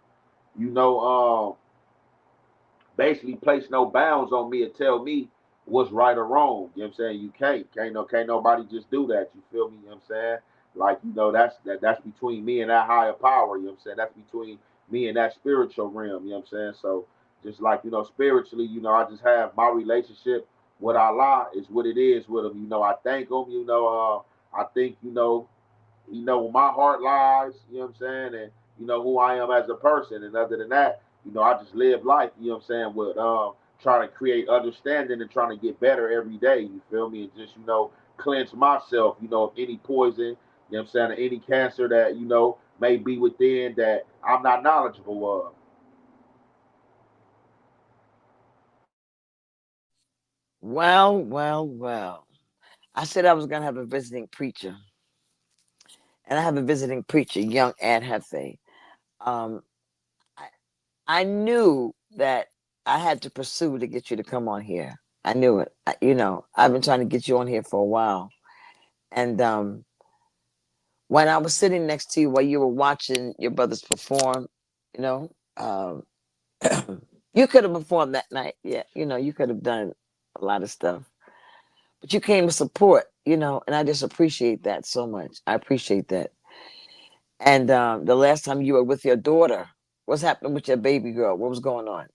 you know, basically place no bounds on me and tell me what's right or wrong. You know what I'm saying? You can't nobody just do that. You feel me? You know what I'm saying? Like, that's between me and that higher power, you know what I'm saying? That's between me and that spiritual realm, you know what I'm saying? So just like, spiritually, I just have my relationship with Allah is what it is with him. I thank him, I think, where my heart lies, you know what I'm saying, and who I am as a person. And other than that, I just live life, you know what I'm saying, with trying to create understanding and trying to get better every day, you feel me? And just, cleanse myself, of any poison, you know what I'm saying, or any cancer that, may be within that I'm not knowledgeable of. Well, well, well. I said I was gonna have a visiting preacher, and I have a visiting preacher, young Ad Hefe. Um, I, I knew that I had to pursue to get you to come on here. I knew it. I've been trying to get you on here for a while, and when I was sitting next to you while you were watching your brothers perform, you know, um, you could have performed that night. Yeah, you could have done a lot of stuff, but you came to support. And I just appreciate that so much. I appreciate that. And the last time you were with your daughter, what's happening with your baby girl? What was going on?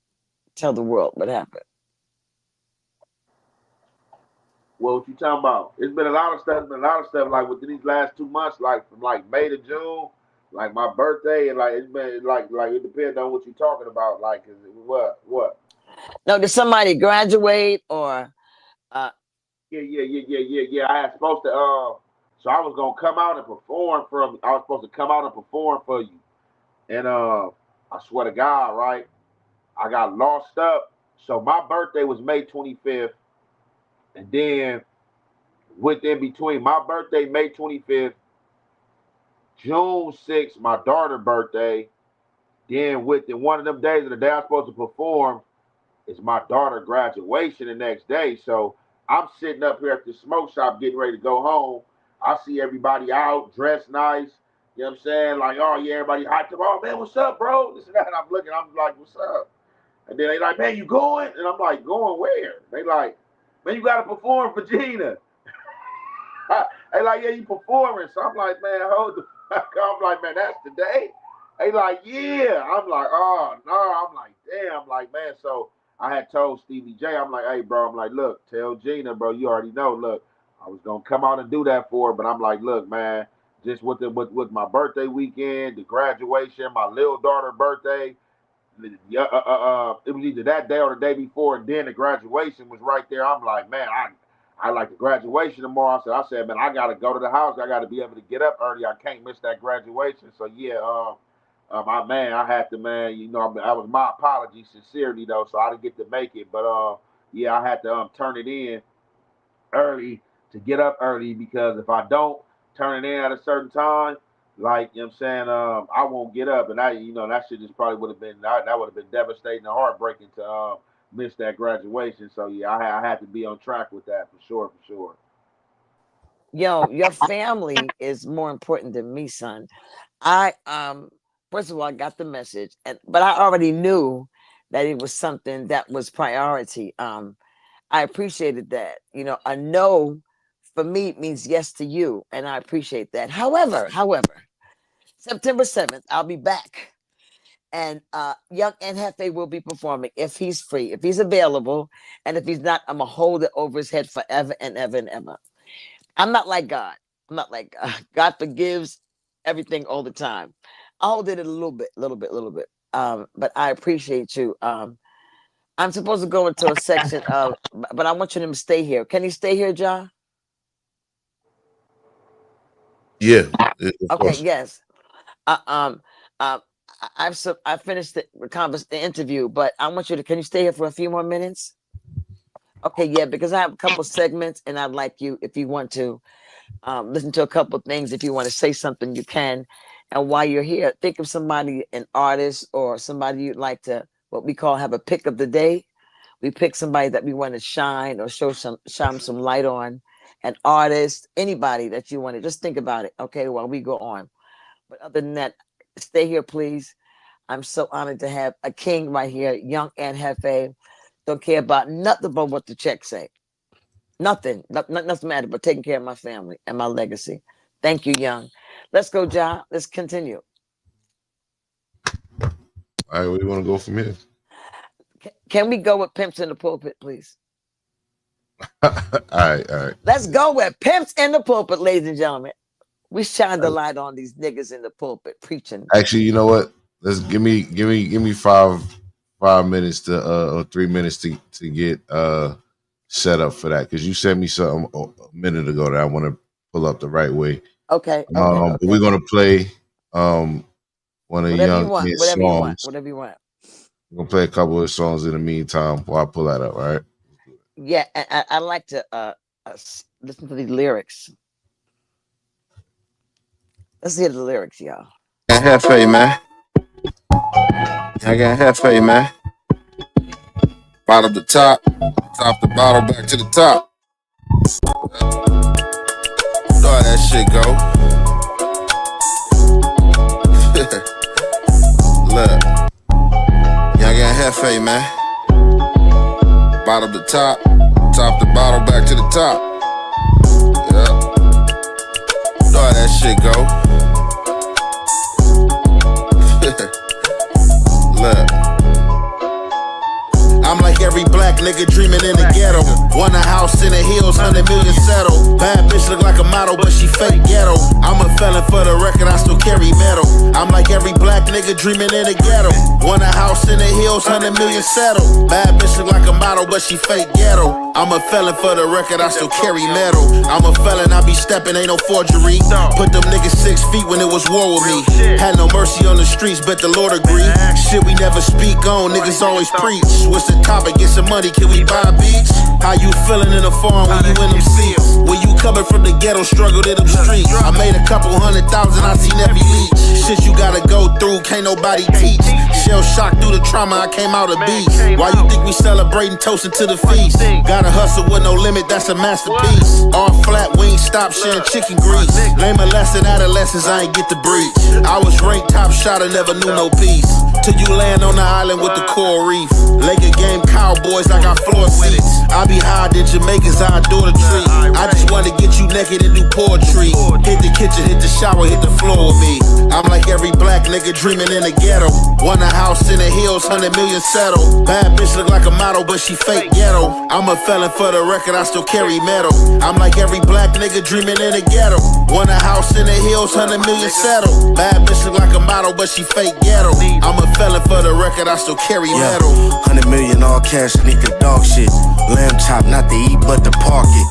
Tell the world what happened. What you talking about? It's been a lot of stuff. It's been a lot of stuff like within these last 2 months, like from like May to June, like my birthday, and like it's been like it depends on what you're talking about. Like, is it, what? No, did somebody graduate or uh Yeah. I had supposed to so I was gonna come out and perform from. I was supposed to come out and perform for you, and I swear to God, right? I got lost up. So my birthday was May 25th, and then within between my birthday, May 25th, June 6th, my daughter's birthday. Then within one of them days of the day I'm supposed to perform is my daughter graduation the next day. So I'm sitting up here at the smoke shop getting ready to go home. I see everybody out, dressed nice. You know what I'm saying? Like, oh yeah, everybody hyped up. Oh man, what's up, bro? This and that. And I'm looking, I'm like, what's up? And then they like, man, you going? And I'm like, going where? They like, man, you gotta perform for Gina. They like, yeah, you performing. So I'm like, man, hold the fuck up. I'm like, man, that's today. They like, yeah. I'm like, oh no. I'm like, damn. I'm like, man. So I had told Stevie J, I'm like, hey, bro. I'm like, look, tell Gina, bro. You already know. Look, I was gonna come out and do that for her, but I'm like, look, man. Just with my birthday weekend, the graduation, my little daughter birthday, yeah, it was either that day or the day before, and then the graduation was right there. I'm like, man, I like the graduation tomorrow. I said, man, I gotta go to the house. I gotta be able to get up early. I can't miss that graduation. So yeah, my man, I had to, man, I was my apology, sincerely though. So I didn't get to make it, but yeah, I had to turn it in early to get up early because if I don't turn it in at a certain time, like you know what I'm saying, I won't get up, and that shit just probably would have been that would have been devastating and heartbreaking to miss that graduation. So yeah, I had to be on track with that for sure, for sure. your family is more important than me, son. I first of all I got the message, but I already knew that it was something that was priority. I appreciated that. A no for me means yes to you, and I appreciate that. However, September 7th, I'll be back. And young and Hefe will be performing if he's free, if he's available, and if he's not, I'm gonna hold it over his head forever and ever and ever. I'm not like God. I'm not like God. God forgives everything all the time. I hold it a little bit, little bit. But I appreciate you. I'm supposed to go into a section of, but I want you to stay here. Can he stay here, John? Yeah, of Okay, course. yes. Uh, um, uh, I finished the interview, but I want you to. Can you stay here for a few more minutes? Okay, yeah, because I have a couple segments, and I'd like you, if you want to, listen to a couple things. If you want to say something, you can. And while you're here, think of somebody, an artist, or somebody you'd like to, what we call, have a pick of the day. We pick somebody that we want to shine or shine some light on, an artist, anybody that you want to. Just think about it, okay, while we go on. But other than that, stay here, please. I'm so honored to have a king right here, young and Hefe. Don't care about nothing but what the check say. Nothing matter but taking care of my family and my legacy. Thank you, young. Let's go, John. Let's continue. All right, where you want to go from here? Can we go with Pimps in the Pulpit, please? All right. Let's go with Pimps in the Pulpit, ladies and gentlemen. We shine the light on these niggas in the pulpit preaching. Actually, you know what? Let's give me 5 minutes to or 3 minutes to get set up for that, because you sent me something a minute ago that I want to pull up the right way. Okay. But we're gonna play one of whatever Young you want, Kid's whatever songs. you want, whatever you want. We're gonna play a couple of songs in the meantime while I pull that up. All right. Yeah, I like to listen to the lyrics. Let's hear the lyrics, y'all. Jefe, man. I got Jefe, man. Bottom to top the bottom, back to the top. You know how that shit go. Look, y'all got Jefe, man. Bottom to top the bottom, back to the top. Yeah, you know how that shit go. Look, I'm like every black nigga dreaming in the ghetto. Want a house in the hills, 100 million settle. Bad bitch look like a model, but she fake ghetto. I'm a felon for the record, I still carry metal. I'm like every black nigga dreaming in the ghetto. Want a house in the hills, 100 million settle. Bad bitch look like a model, but she fake ghetto. I'm a felon for the record, I still carry metal. I'm a felon, I be stepping, ain't no forgery. Put them niggas 6 feet when it was war with me. Had no mercy on the streets, but the Lord agree. Shit we never speak on, niggas always preach. What's the topic? Get some money, can we buy beats? How you feeling in the farm when you in them seats? When you coming from the ghetto, struggled in them streets. I made a couple 100,000, I seen every leech. Shit you gotta go through, can't nobody teach. Shell shock through the trauma, I came out a beast. Why you think we celebrating, toasting to the feast? Gotta hustle with no limit, that's a masterpiece. All flat, we ain't stop sharing chicken grease. Name a lesson, adolescents, I ain't get the breach. I was ranked top shot, I never knew no peace. Till you land on the island with the coral reef. Laker game cowboys, I got floor seats. I be higher than Jamaicans, I adore the tree. I just wanna get you naked and do poetry. Hit the kitchen, hit the shower, hit the floor with me. I'm like every black nigga dreaming in the ghetto. Want a house in the hills, 100 million settle. Bad bitch look like a model, but she fake ghetto. I'm a felon for the record, I still carry metal. I'm like every black nigga dreaming in the ghetto. Want a house in the hills, 100 million settle. Bad bitch look like a model, but she fake ghetto. I'm a felon for the record, I still carry metal. 100 million all cash, sneaker dog shit. Lamb chop, not to eat, but to park it.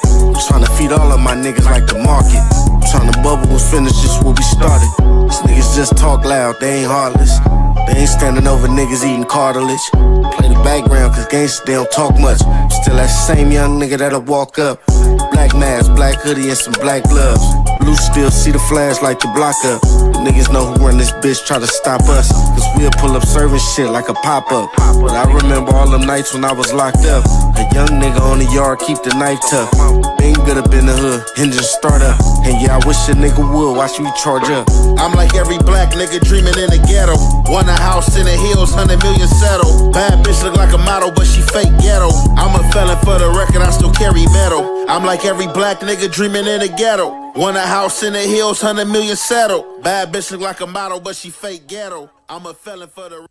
Tryna feed all of my niggas like the market. Tryna bubble and finish just where we started. These niggas just talk loud, they ain't heartless. They ain't standing over niggas eating cartilage. Play the background, cause gangsters, they don't talk much. Still that same young nigga that'll walk up. Black mask, black hoodie, and some black gloves. Blue still see the flash like the block up. Niggas know who run this bitch, try to stop us. Cause we'll pull up serving shit like a pop-up. But I remember all them nights when I was locked up. A young nigga on the yard, keep the knife tough. Been good up in the hood, engine start up. And yeah, I wish a nigga would, watch me charge up. I'm like every black nigga dreaming in the ghetto. Want a house in the hills, 100 million settle. Bad bitch look like a model, but she fake ghetto. I'm a felon for the record, I still carry metal. I'm like every black nigga dreaming in the ghetto. Want a house in the hills, 100 million settle. Bad bitch look like a model, but she fake ghetto. I'm a felon for the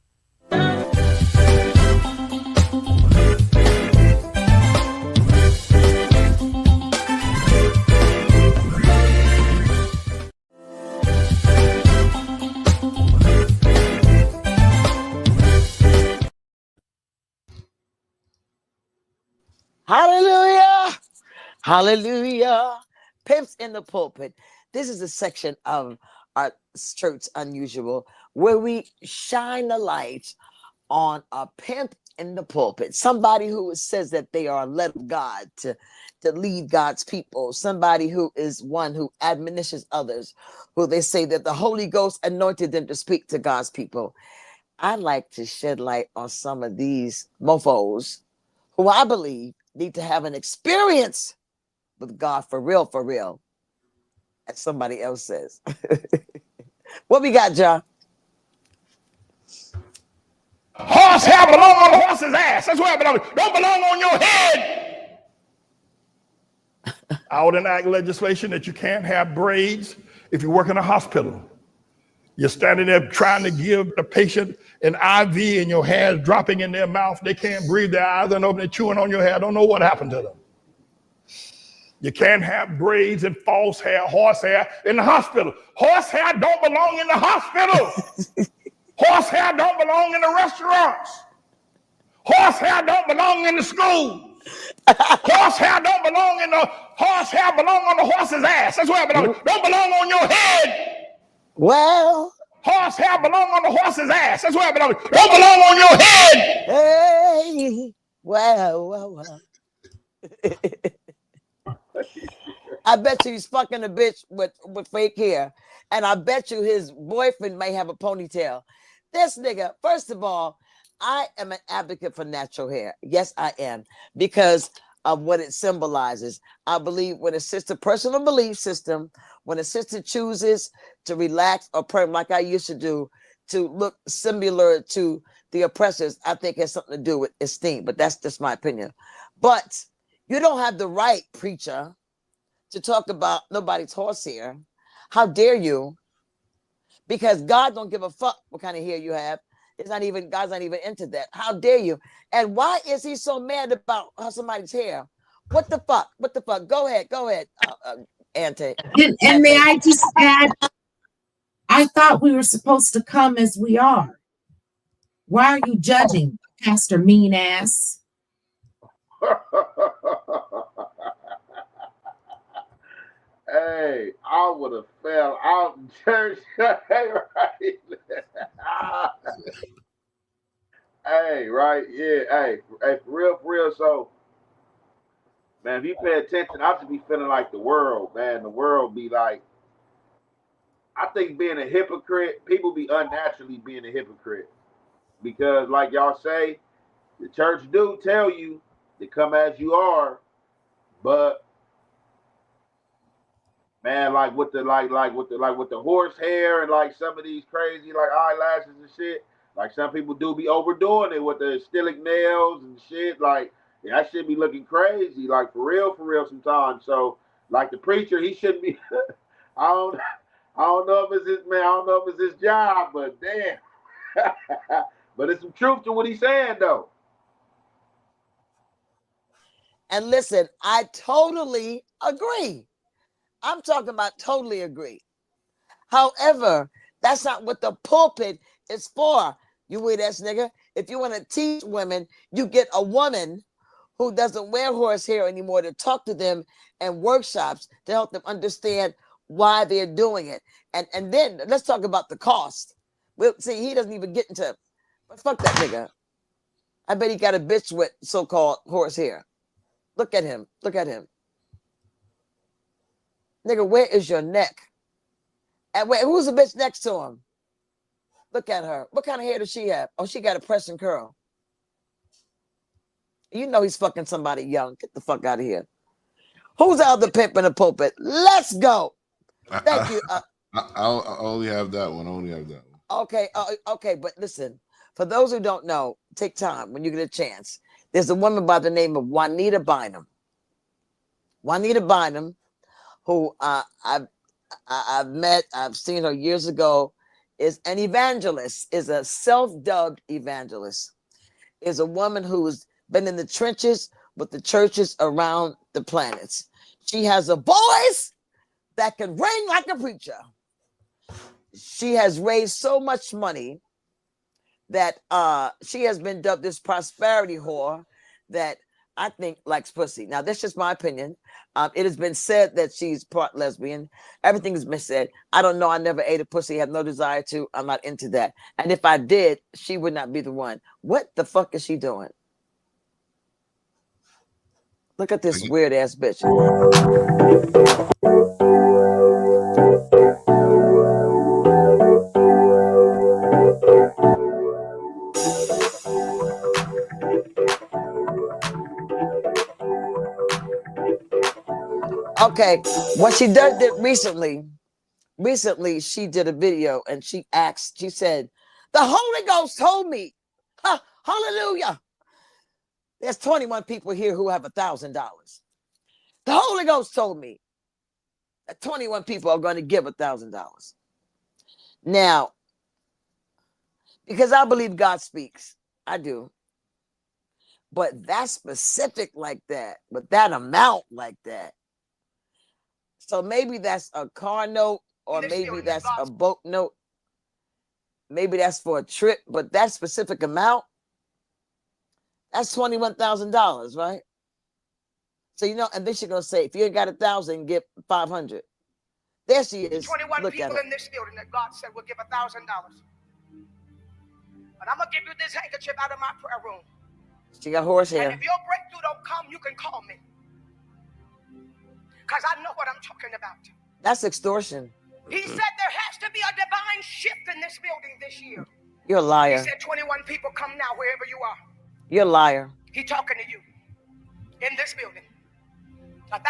Hallelujah. Hallelujah. Pimps in the pulpit. This is a section of our church unusual where we shine the light on a pimp in the pulpit, somebody who says that they are led of God to lead God's people, somebody who is one who admonishes others, who they say that the Holy Ghost anointed them to speak to God's people. I'd like to shed light on some of these mofos who I believe need to have an experience with God for real, as somebody else says. What we got, John? Horsehair belong on the horse's ass. That's where it belongs. Don't belong on your head. I would enact legislation that you can't have braids if you work in a hospital. You're standing there trying to give the patient an IV and your hair is dropping in their mouth. They can't breathe, their eyes are open, they're chewing on your hair. Don't know what happened to them. You can't have braids and false hair, horsehair in the hospital. Horsehair don't belong in the hospital. Horsehair don't belong in the restaurants. Horsehair don't belong in the schools. Horsehair don't belong in the horsehair belong on the horse's ass. That's where it belongs. Don't belong on your head. Well, horsehair belong on the horse's ass. That's where it belongs. Don't belong on your head. Hey, well. I bet you he's fucking a bitch with fake hair. And I bet you his boyfriend may have a ponytail. This nigga, first of all, I am an advocate for natural hair. Yes, I am. Because of what it symbolizes. I believe when a sister, personal belief system, when a sister chooses to relax or pray like I used to do, to look similar to the oppressors, I think it has something to do with esteem. But that's just my opinion. But you don't have the right, preacher, to talk about nobody's horsehair. How dare you? Because God don't give a fuck what kind of hair you have. It's not even, God's not even into that. How dare you? And why is he so mad about somebody's hair? What the fuck? What the fuck? Go ahead, Ante. And may I just add, I thought we were supposed to come as we are. Why are you judging, Pastor Mean Ass? Hey, I would have fell out in church. Hey, right. Hey, right. Yeah. Hey, for real. So, man, if you pay attention, I should be feeling like the world, man. The world be like, I think being a hypocrite, people be unnaturally being a hypocrite. Because, like y'all say, the church do tell you to come as you are, but man, like with the with the horse hair and like some of these crazy like eyelashes and shit. Like some people do be overdoing it with the stylic nails and shit. Like yeah, that shit be looking crazy. Like for real sometimes. So like the preacher, he shouldn't be. I don't I don't know if it's his man. I don't know if it's his job, but damn. But it's some truth to what he's saying though. And listen, I totally agree. I'm talking about totally agree. However, that's not what the pulpit is for. You weird ass nigga. If you want to teach women, you get a woman who doesn't wear horse hair anymore to talk to them and workshops to help them understand why they're doing it. And then let's talk about the cost. Well, see, he doesn't even get into, but fuck that nigga. I bet he got a bitch with so-called horse hair. Look at him. Look at him. Nigga, where is your neck? And wait, who's the bitch next to him? Look at her. What kind of hair does she have? Oh, she got a press and curl. You know he's fucking somebody young. Get the fuck out of here. Who's the other pimp in the pulpit? Let's go. Thank you. I only have that one. I only have that one. Okay, okay, but listen. For those who don't know, take time when you get a chance. There's a woman by the name of Juanita Bynum. Juanita Bynum, who I've met, I've seen her years ago, is an evangelist, is a self-dubbed evangelist, is a woman who's been in the trenches with the churches around the planets. She has a voice that can ring like a preacher. She has raised so much money that she has been dubbed this prosperity whore that I think likes pussy. Now, that's just my opinion. It has been said that she's part lesbian. Everything has been said. I don't know. I never ate a pussy. Have no desire to. I'm not into that. And if I did, she would not be the one. What the fuck is she doing? Look at this weird ass bitch. Okay, what she did recently she did a video and she said, the Holy Ghost told me, hallelujah. There's 21 people here who have $1,000. The Holy Ghost told me that 21 people are going to give $1,000. Now, because I believe God speaks, I do. But that specific like that, but that amount like that. So maybe that's a car note, or maybe that's a boat note. Maybe that's for a trip, but that specific amount, that's $21,000, right? So, and then she's going to say, if you ain't got 1,000, give 500. There she is. 21 Look people in this building that God said will give $1,000. But I'm going to give you this handkerchief out of my prayer room. She got horse hair. And if your breakthrough don't come, you can call me. Because I know what I'm talking about. That's extortion. He said there has to be a divine shift in this building this year. You're a liar. He said 21 people come now wherever you are. You're a liar. He talking to you in this building. $1,000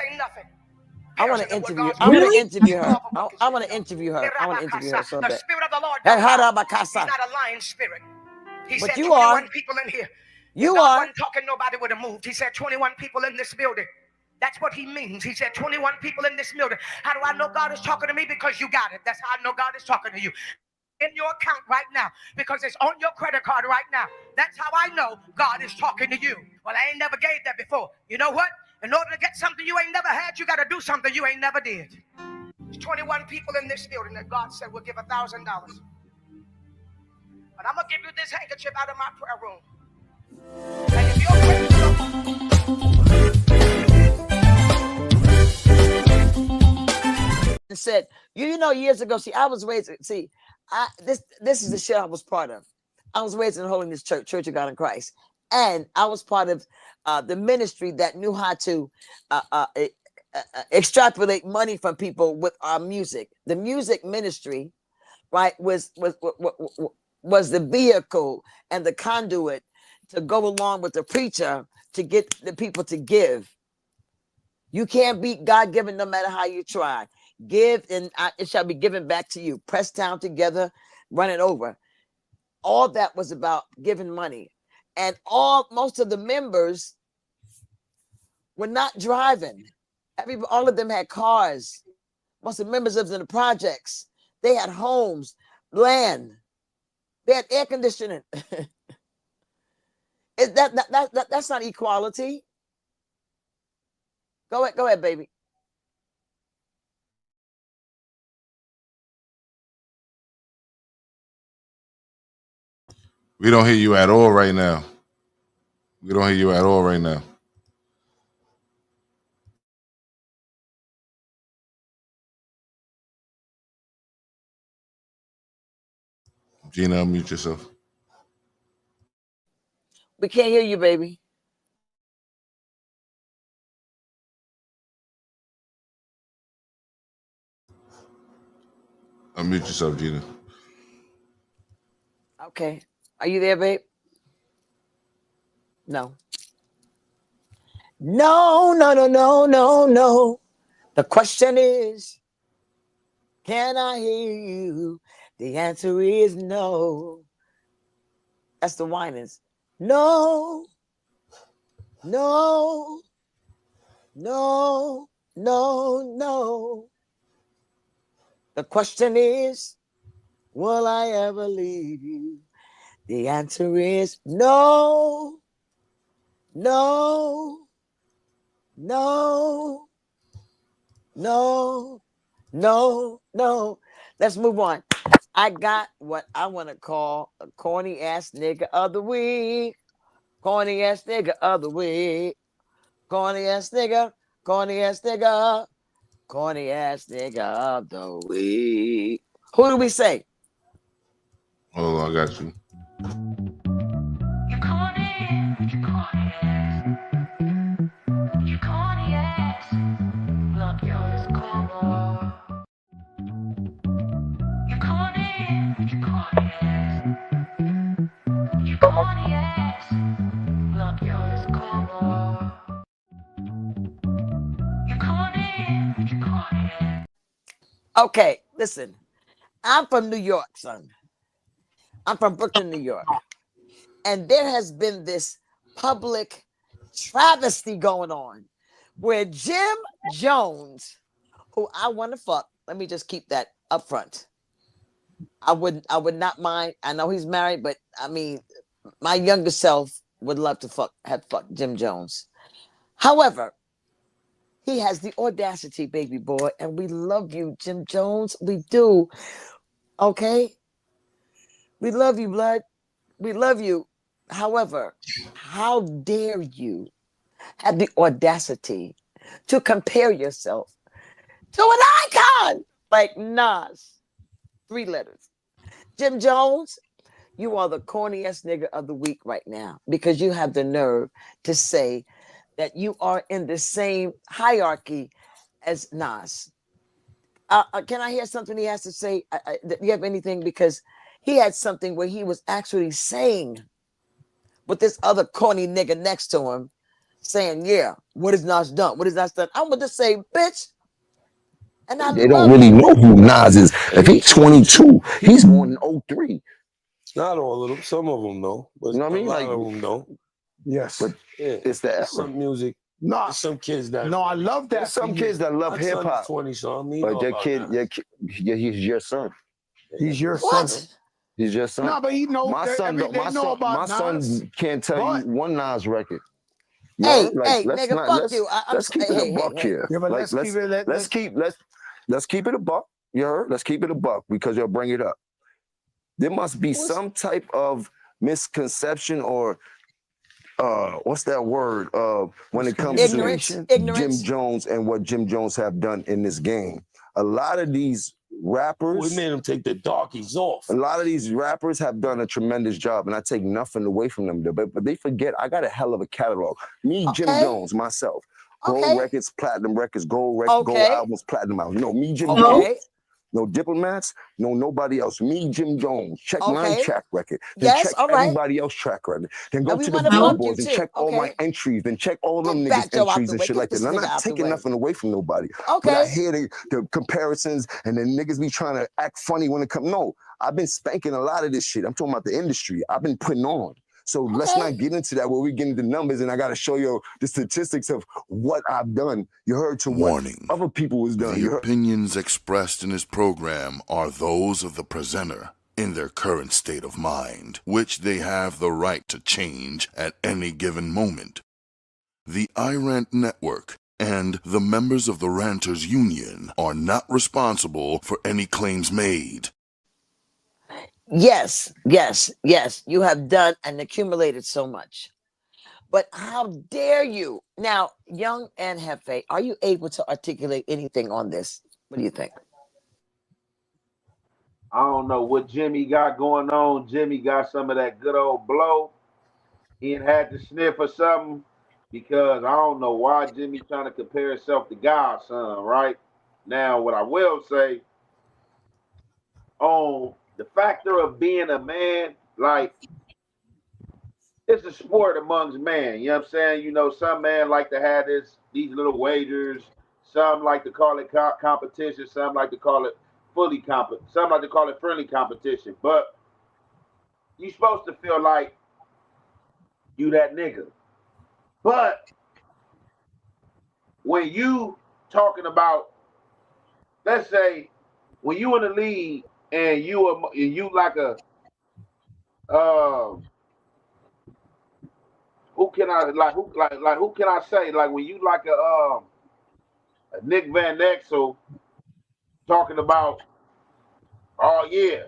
ain't nothing. I want to interview. I want to interview her. I want to interview her. I want to interview her so bad. The Spirit of the Lord. He's not a lying spirit. He but said you 21 are. people in here. You if are. one talking, nobody would have moved. He said 21 people in this building. That's what he means. He said 21 people in this building. How do I know God is talking to me? Because you got it. That's how I know God is talking to you. in your account right now because it's on your credit card right now. That's how I know God is talking to you. Well, I ain't never gave that before. You know what? In order to get something you ain't never had, you got to do something you ain't never did. There's 21 people in this building that God said will give $1,000. But I'm going to give you this handkerchief out of my prayer room. And if you're and said, you know, years ago, see, I was raised, see, this is the shit I was part of. I was raised in Holiness Church, Church of God in Christ. And I was part of the ministry that knew how to extrapolate money from people with our music. The music ministry, right, was the vehicle and the conduit to go along with the preacher to get the people to give. You can't beat God given no matter how you try. Give and it shall be given back to you. Pressed down together, run it over. All that was about giving money. And most of the members were not driving. All of them had cars. Most of the members lived in the projects. They had homes, land. They had air conditioning. That's not equality. Go ahead, baby. We don't hear you at all right now. We don't hear you at all right now. Gina, unmute yourself. We can't hear you, baby. Unmute yourself, Gina. Okay. Are you there, babe? No. No. The question is, can I hear you? The answer is no. That's the whinings. No. The question is, will I ever leave you? The answer is no. Let's move on. I got what I want to call a corny ass nigga of the week. Corny ass nigga of the week. Corny ass nigga. Corny ass nigga. Corny ass nigga of the week. Who do we say? Hold on, I got you. You corny ass. Love yours, corny. You corny ass. You corny ass. Love yours, corny. You corny ass. Okay, listen. I'm from New York, son. I'm from Brooklyn, New York. And there has been this public travesty going on where Jim Jones, who I want to fuck, let me just keep that up front. I would not mind. I know he's married, but I mean, my younger self would love to have fucked Jim Jones. However, he has the audacity, baby boy, and we love you, Jim Jones. We do. Okay? We love you, blood. We love you. However, how dare you have the audacity to compare yourself to an icon like Nas? 3 letters. Jim Jones, you are the corniest nigga of the week right now because you have the nerve to say that you are in the same hierarchy as Nas. Can I hear something he has to say? Do you have anything? Because he had something where he was actually saying with this other corny nigga next to him, saying, yeah, what is Nas done? What is Nas done? I'm going to say, bitch. And They don't really know who Nas is. If he's 22, he's born in 03. Not all of them. Some of them know. But You know what I mean? A lot Like, of them know. Yes. But Yeah. it's the era. Some music. No, There's some kids that. no, I love that. There's some kids that love hip hop. 20, so I mean, But your kid, he's your son. He's your son. What? He's your son. No, but he know. My son, They know about my son Nas. can't tell But you one Nas record. You Hey, heard? Like, hey, let's nigga, not fuck you. I'm let's keep it hey, a hey, buck hey. here. yeah, but Like, let's keep it. let's keep it a buck. You heard? Let's keep it a buck because you'll bring it up. There must be What's- some type of misconception or what's that word? When it comes Ignorance. to Ignorance. Jim Jones and what Jim Jones have done in this game. A lot of these rappers, We made him take the darkies off. a lot of these rappers have done a tremendous job, and I take nothing away from them. But they forget I got a hell of a catalog. Me, Jim Okay. Jones, myself. Gold Okay. records, platinum records, gold albums, platinum albums. No, me, Jim Jones. Okay. No diplomats, no nobody else. Me, Jim Jones. Check my Okay. track record. Then Yes, check all right. everybody else's track record. Then go And we to the wanna bump you billboards and too. check all my Okay. entries. Then check all of them Get niggas' Fat Joe out entries the and way. shit Get like that. this And I'm nigga not out the taking way. nothing away from nobody. But I Okay. hear the comparisons and then niggas be trying to act funny when it comes. No, I've been spanking a lot of this shit. I'm talking about the industry. I've been putting on. So let's Okay. not get into that where we get into numbers and I got to show you the statistics of what I've done. You heard to Warning. what other people was done. The You heard. opinions expressed in this program are those of the presenter in their current state of mind, which they have the right to change at any given moment. The iRant Network and the members of the Ranters Union are not responsible for any claims made. Yes, yes, yes. You have done and accumulated so much. But how dare you? Now, Young and Jefe, are you able to articulate anything on this? What do you think? I don't know what Jimmy got going on. Jimmy got some of that good old blow. He ain't had to sniff or something because I don't know why Jimmy trying to compare himself to God's son, right? Now, what I will say on the factor of being a man, like it's a sport amongst men. You know what I'm saying? You know, some men like to have these little wagers. Some like to call it competition. Some like to call it some like to call it friendly competition. But you supposed to feel like you that nigga. But when you talking about, let's say, when you in the league and you like a who can I say, like when you like a Nick Van Exel talking about, oh yeah,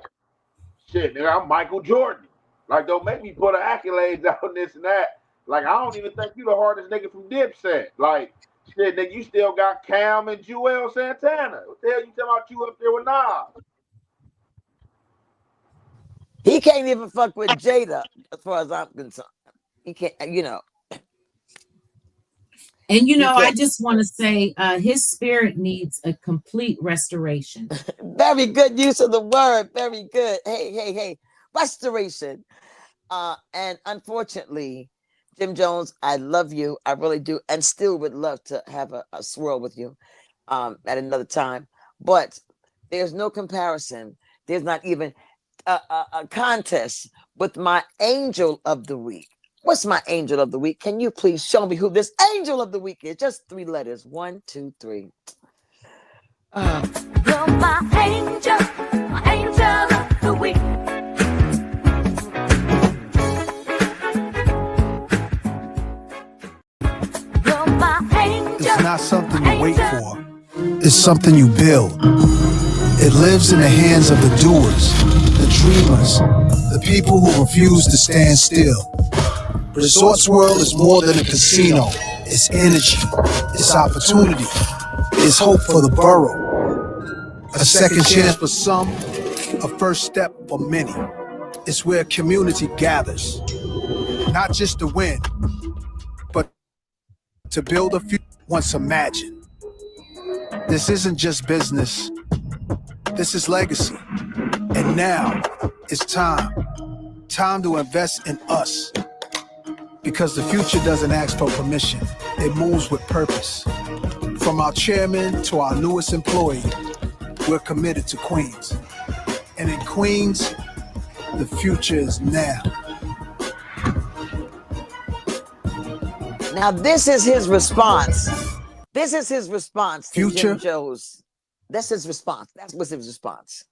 shit, nigga, I'm Michael Jordan. Like, don't make me put the accolades out on this and that. Like, I don't even think you the hardest nigga from Dipset. Like, shit, nigga, you still got Cam and Joel Santana. What the hell you talking about you up there with Nas? He can't even fuck with Jada, as far as I'm concerned. He can't, you know. And you know, I can't. just want to say his spirit needs a complete restoration. Very good use of the word. Very good. Hey. Restoration. And unfortunately, Jim Jones, I love you. I really do. And still would love to have a swirl with you at another time. But there's no comparison. There's not even a contest with my angel of the week. What's my angel of the week? Can you please show me who this angel of the week is? Just 3 letters. 1, 2, 3. You're my angel of the week. You're my angel. It's not something you wait for. It's something you build. It lives in the hands of the doers, the dreamers, the people who refuse to stand still. Resorts World is more than a casino. It's energy. It's opportunity. It's hope for the borough. A second chance for some, a first step for many. It's where community gathers, not just to win, but to build a future once imagined. This isn't just business. This is legacy. And now it's time to invest in us. Because the future doesn't ask for permission. It moves with purpose. From our chairman to our newest employee, we're committed to Queens. And in Queens, the future is now. Now, this is his response. This is his response to Future. Jim Jones. That's his response. That was his response.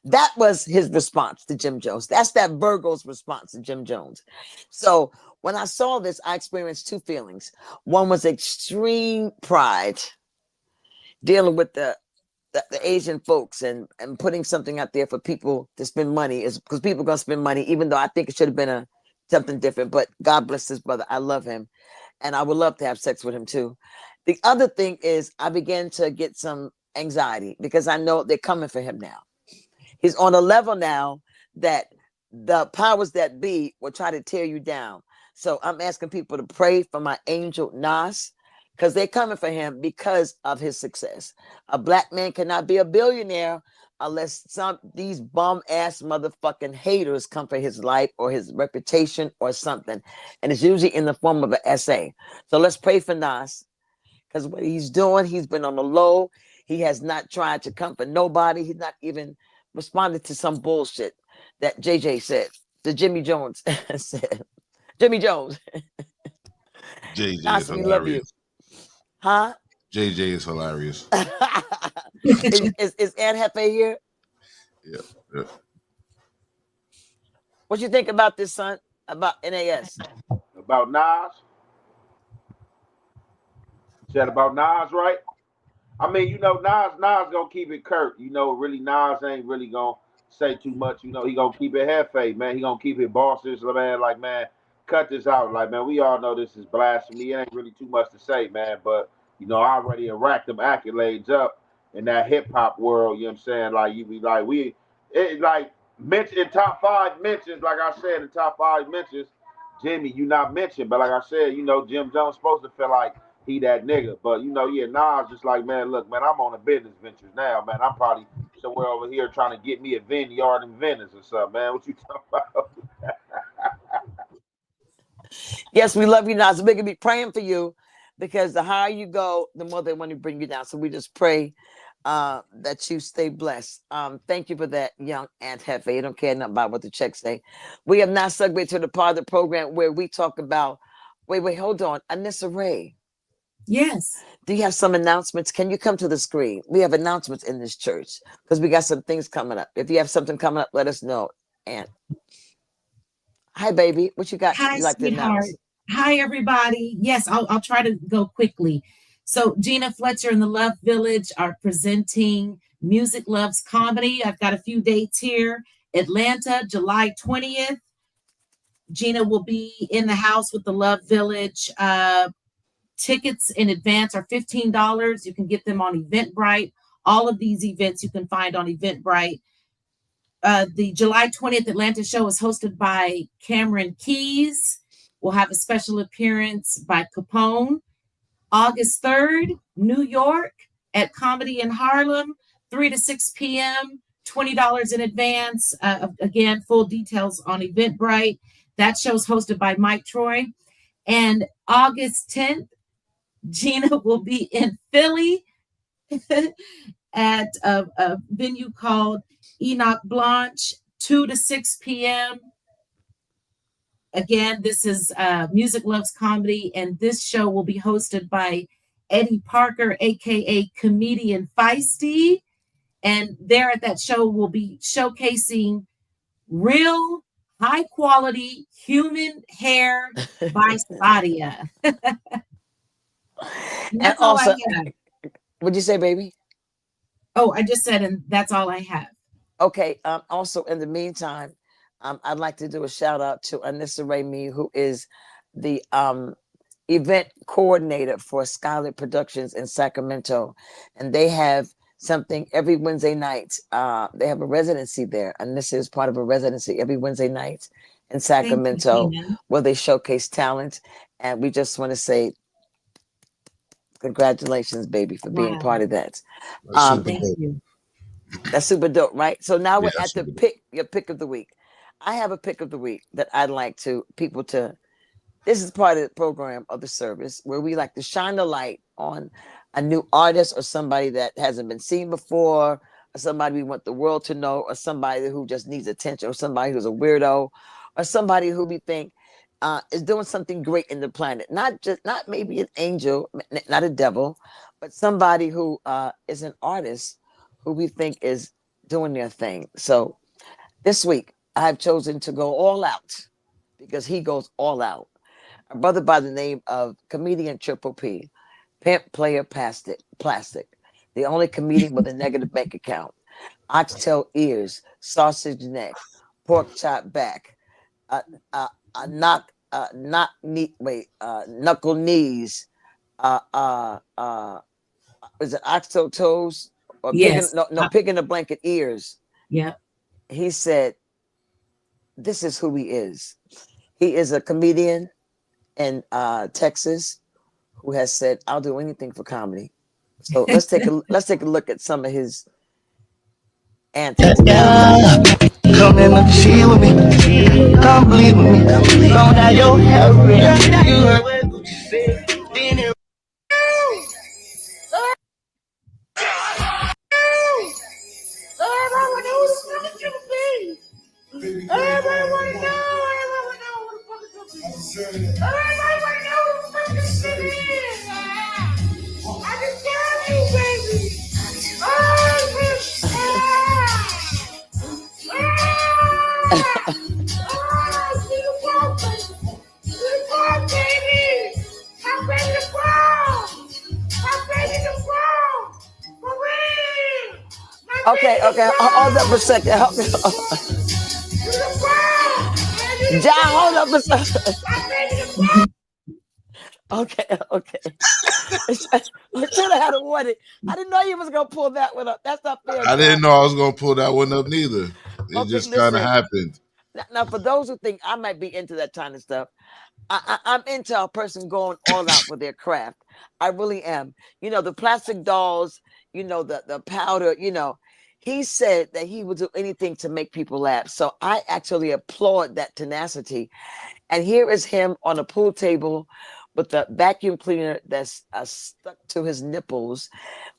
That was his response to Jim Jones. That's that Virgo's response to Jim Jones. So when I saw this, I experienced two feelings. One was extreme pride, dealing with the Asian folks and putting something out there for people to spend money, is because people are gonna spend money, even though I think it should have been something different. But God bless this brother. I love him, and I would love to have sex with him too. The other thing is I began to get some anxiety because I know they're coming for him now. He's on a level now that the powers that be will try to tear you down. So I'm asking people to pray for my angel Nas, because they're coming for him because of his success. A black man cannot be a billionaire unless these bum ass motherfucking haters come for his life or his reputation or something. And it's usually in the form of an essay. So let's pray for Nas, because what he's doing, he's been on the low. He has not tried to come for nobody. He's not even responded to some bullshit that JJ said, the Jimmy Jones said. Jimmy Jones. JJ is Nas, we love you. hilarious. Huh? JJ is hilarious. is Aunt Hefe here? Yeah. What you think about this, son? About NAS? About Nas? You said about Nas, right? I mean, Nas gonna keep it curt. Really, Nas ain't really gonna say too much. He gonna keep it hefe, man. He gonna keep it bosses, man. Like, man, cut this out. Like, man, we all know this is blasphemy. It ain't really too much to say, man. But I already racked them accolades up in that hip hop world. You know what I'm saying? Like, you be like, mention in top five mentions. Like I said, in top five mentions, Jimmy, you not mentioned. But like I said, Jim Jones supposed to feel like he that nigga. But Nas just like, man, look, man, I'm on a business ventures now, man. I'm probably somewhere over here trying to get me a vineyard in Venice or something, man. What you talking about? Yes, we love you, Nas. We're gonna be praying for you, because the higher you go, the more they want to bring you down. So we just pray that you stay blessed. Thank you for that, young Aunt Hefe. You don't care nothing about what the checks say. We have now segued to the part of the program where we talk about, wait, hold on. Anissa Ray. Yes. Do you have some announcements? Can you come to the screen? We have announcements in this church because we got some things coming up. If you have something coming up, let us know. And hi, baby. What you got? Hi, You like to sweetheart. announce? Hi, everybody. Yes, I'll try to go quickly. So Gina Fletcher and the Love Village are presenting Music Loves Comedy. I've got a few dates here. Atlanta, July 20th. Gina will be in the house with the Love Village. Tickets in advance are $15. You can get them on Eventbrite. All of these events you can find on Eventbrite. The July 20th Atlanta show is hosted by Cameron Keys. We'll have a special appearance by Capone. August 3rd, New York at Comedy in Harlem, 3 to 6 p.m., $20 in advance. Again, full details on Eventbrite. That show's hosted by Mike Troy. And August 10th, Gina will be in Philly at a venue called Enoch Blanche, 2 to 6 p.m. Again, this is Music Loves Comedy, and this show will be hosted by Eddie Parker, aka Comedian Feisty. And there at that show, we'll be showcasing real, high quality human hair by Sadia. And also, what'd you say, baby? Oh, I just said, and that's all I have. Okay. Also, in the meantime, I'd like to do a shout out to Anissa Ray, who is the event coordinator for Scarlet Productions in Sacramento, and they have something every Wednesday night. They have a residency there, and this is part of a residency every Wednesday night in Sacramento, where they showcase talent. And we just want to say congratulations, baby, for being part of that. Thank you. That's super dope, right? So now we're at your pick of the week. I have a pick of the week that I'd like people to. This is part of the program of the service where we like to shine the light on a new artist or somebody that hasn't been seen before, or somebody we want the world to know, or somebody who just needs attention, or somebody who's a weirdo, or somebody who we think is doing something great in the planet. Not maybe an angel, not a devil, but somebody who is an artist who we think is doing their thing. So this week, I've chosen to go all out because he goes all out. A brother by the name of comedian Triple P, pimp player plastic, the only comedian with a negative bank account, oxtail ears, sausage neck, pork chop back, uh, uh, knuckle knees, uh, uh, uh, is it oxtail toes or picking Yes. picking the blanket ears? Yep. He said, "This is who he is." He is a comedian in Texas who has said, "I'll do anything for comedy." So let's take a look at some of his antics. Yeah, come in the chill with me. Come bleed with me. Come down your hair, you heard what Gucci said. Then it everybody know who the fuck you be. Everybody wanna know. Everybody wanna know who the fuck you be. Everybody wanna know who the fuck this shit is. I just tell you, baby. Oh, bitch. Oh, see the ball, baby. See the ball, baby. I'm ready to fall. I'm ready to fall. For real. I'm Okay, ready to okay, hold up a fall. second. Help me. To the fall. Ready to John, hold up fall. a second. I'm ready to fall. Okay, okay. I should have had a warning. I didn't know you was gonna pull that one up. That's not fair, I didn't John. know I was gonna pull that one up neither. It Okay, just kind of listen. happened. Now, for those who think I might be into that kind of stuff, I'm into a person going all out for their craft. I really am. You know, the plastic dolls, you know, the powder, you know, he said that he would do anything to make people laugh. So I actually applaud that tenacity. And here is him on a pool table with a vacuum cleaner that's stuck to his nipples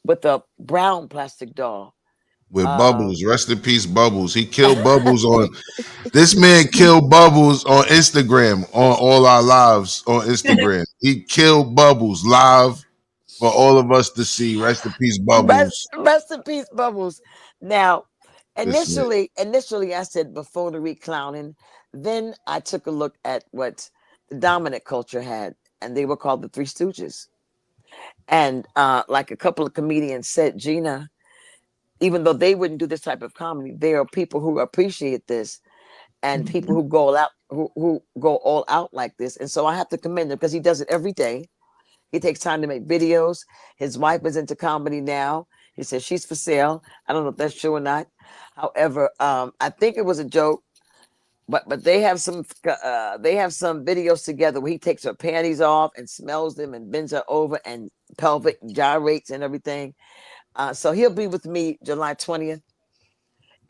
with a brown plastic doll. With Uh, Bubbles, rest in peace, Bubbles. He killed Bubbles on. This man killed Bubbles on Instagram on all our lives on Instagram. He killed Bubbles live for all of us to see. Rest in peace, Bubbles. rest in peace, Bubbles. Now, This man. initially, I said buffoonery clowning. Then I took a look at what the dominant culture had, and they were called the Three Stooges. And like a couple of comedians said, Gina, even though they wouldn't do this type of comedy, there are people who appreciate this and people who go all out who go all out like this. And so I have to commend him because he does it every day. He takes time to make videos. His wife is into comedy now. He says she's for sale. I don't know if that's true or not. However, I think it was a joke, but they have some videos together where he takes her panties off and smells them and bends her over and pelvic gyrates and everything. So he'll be with me July 20th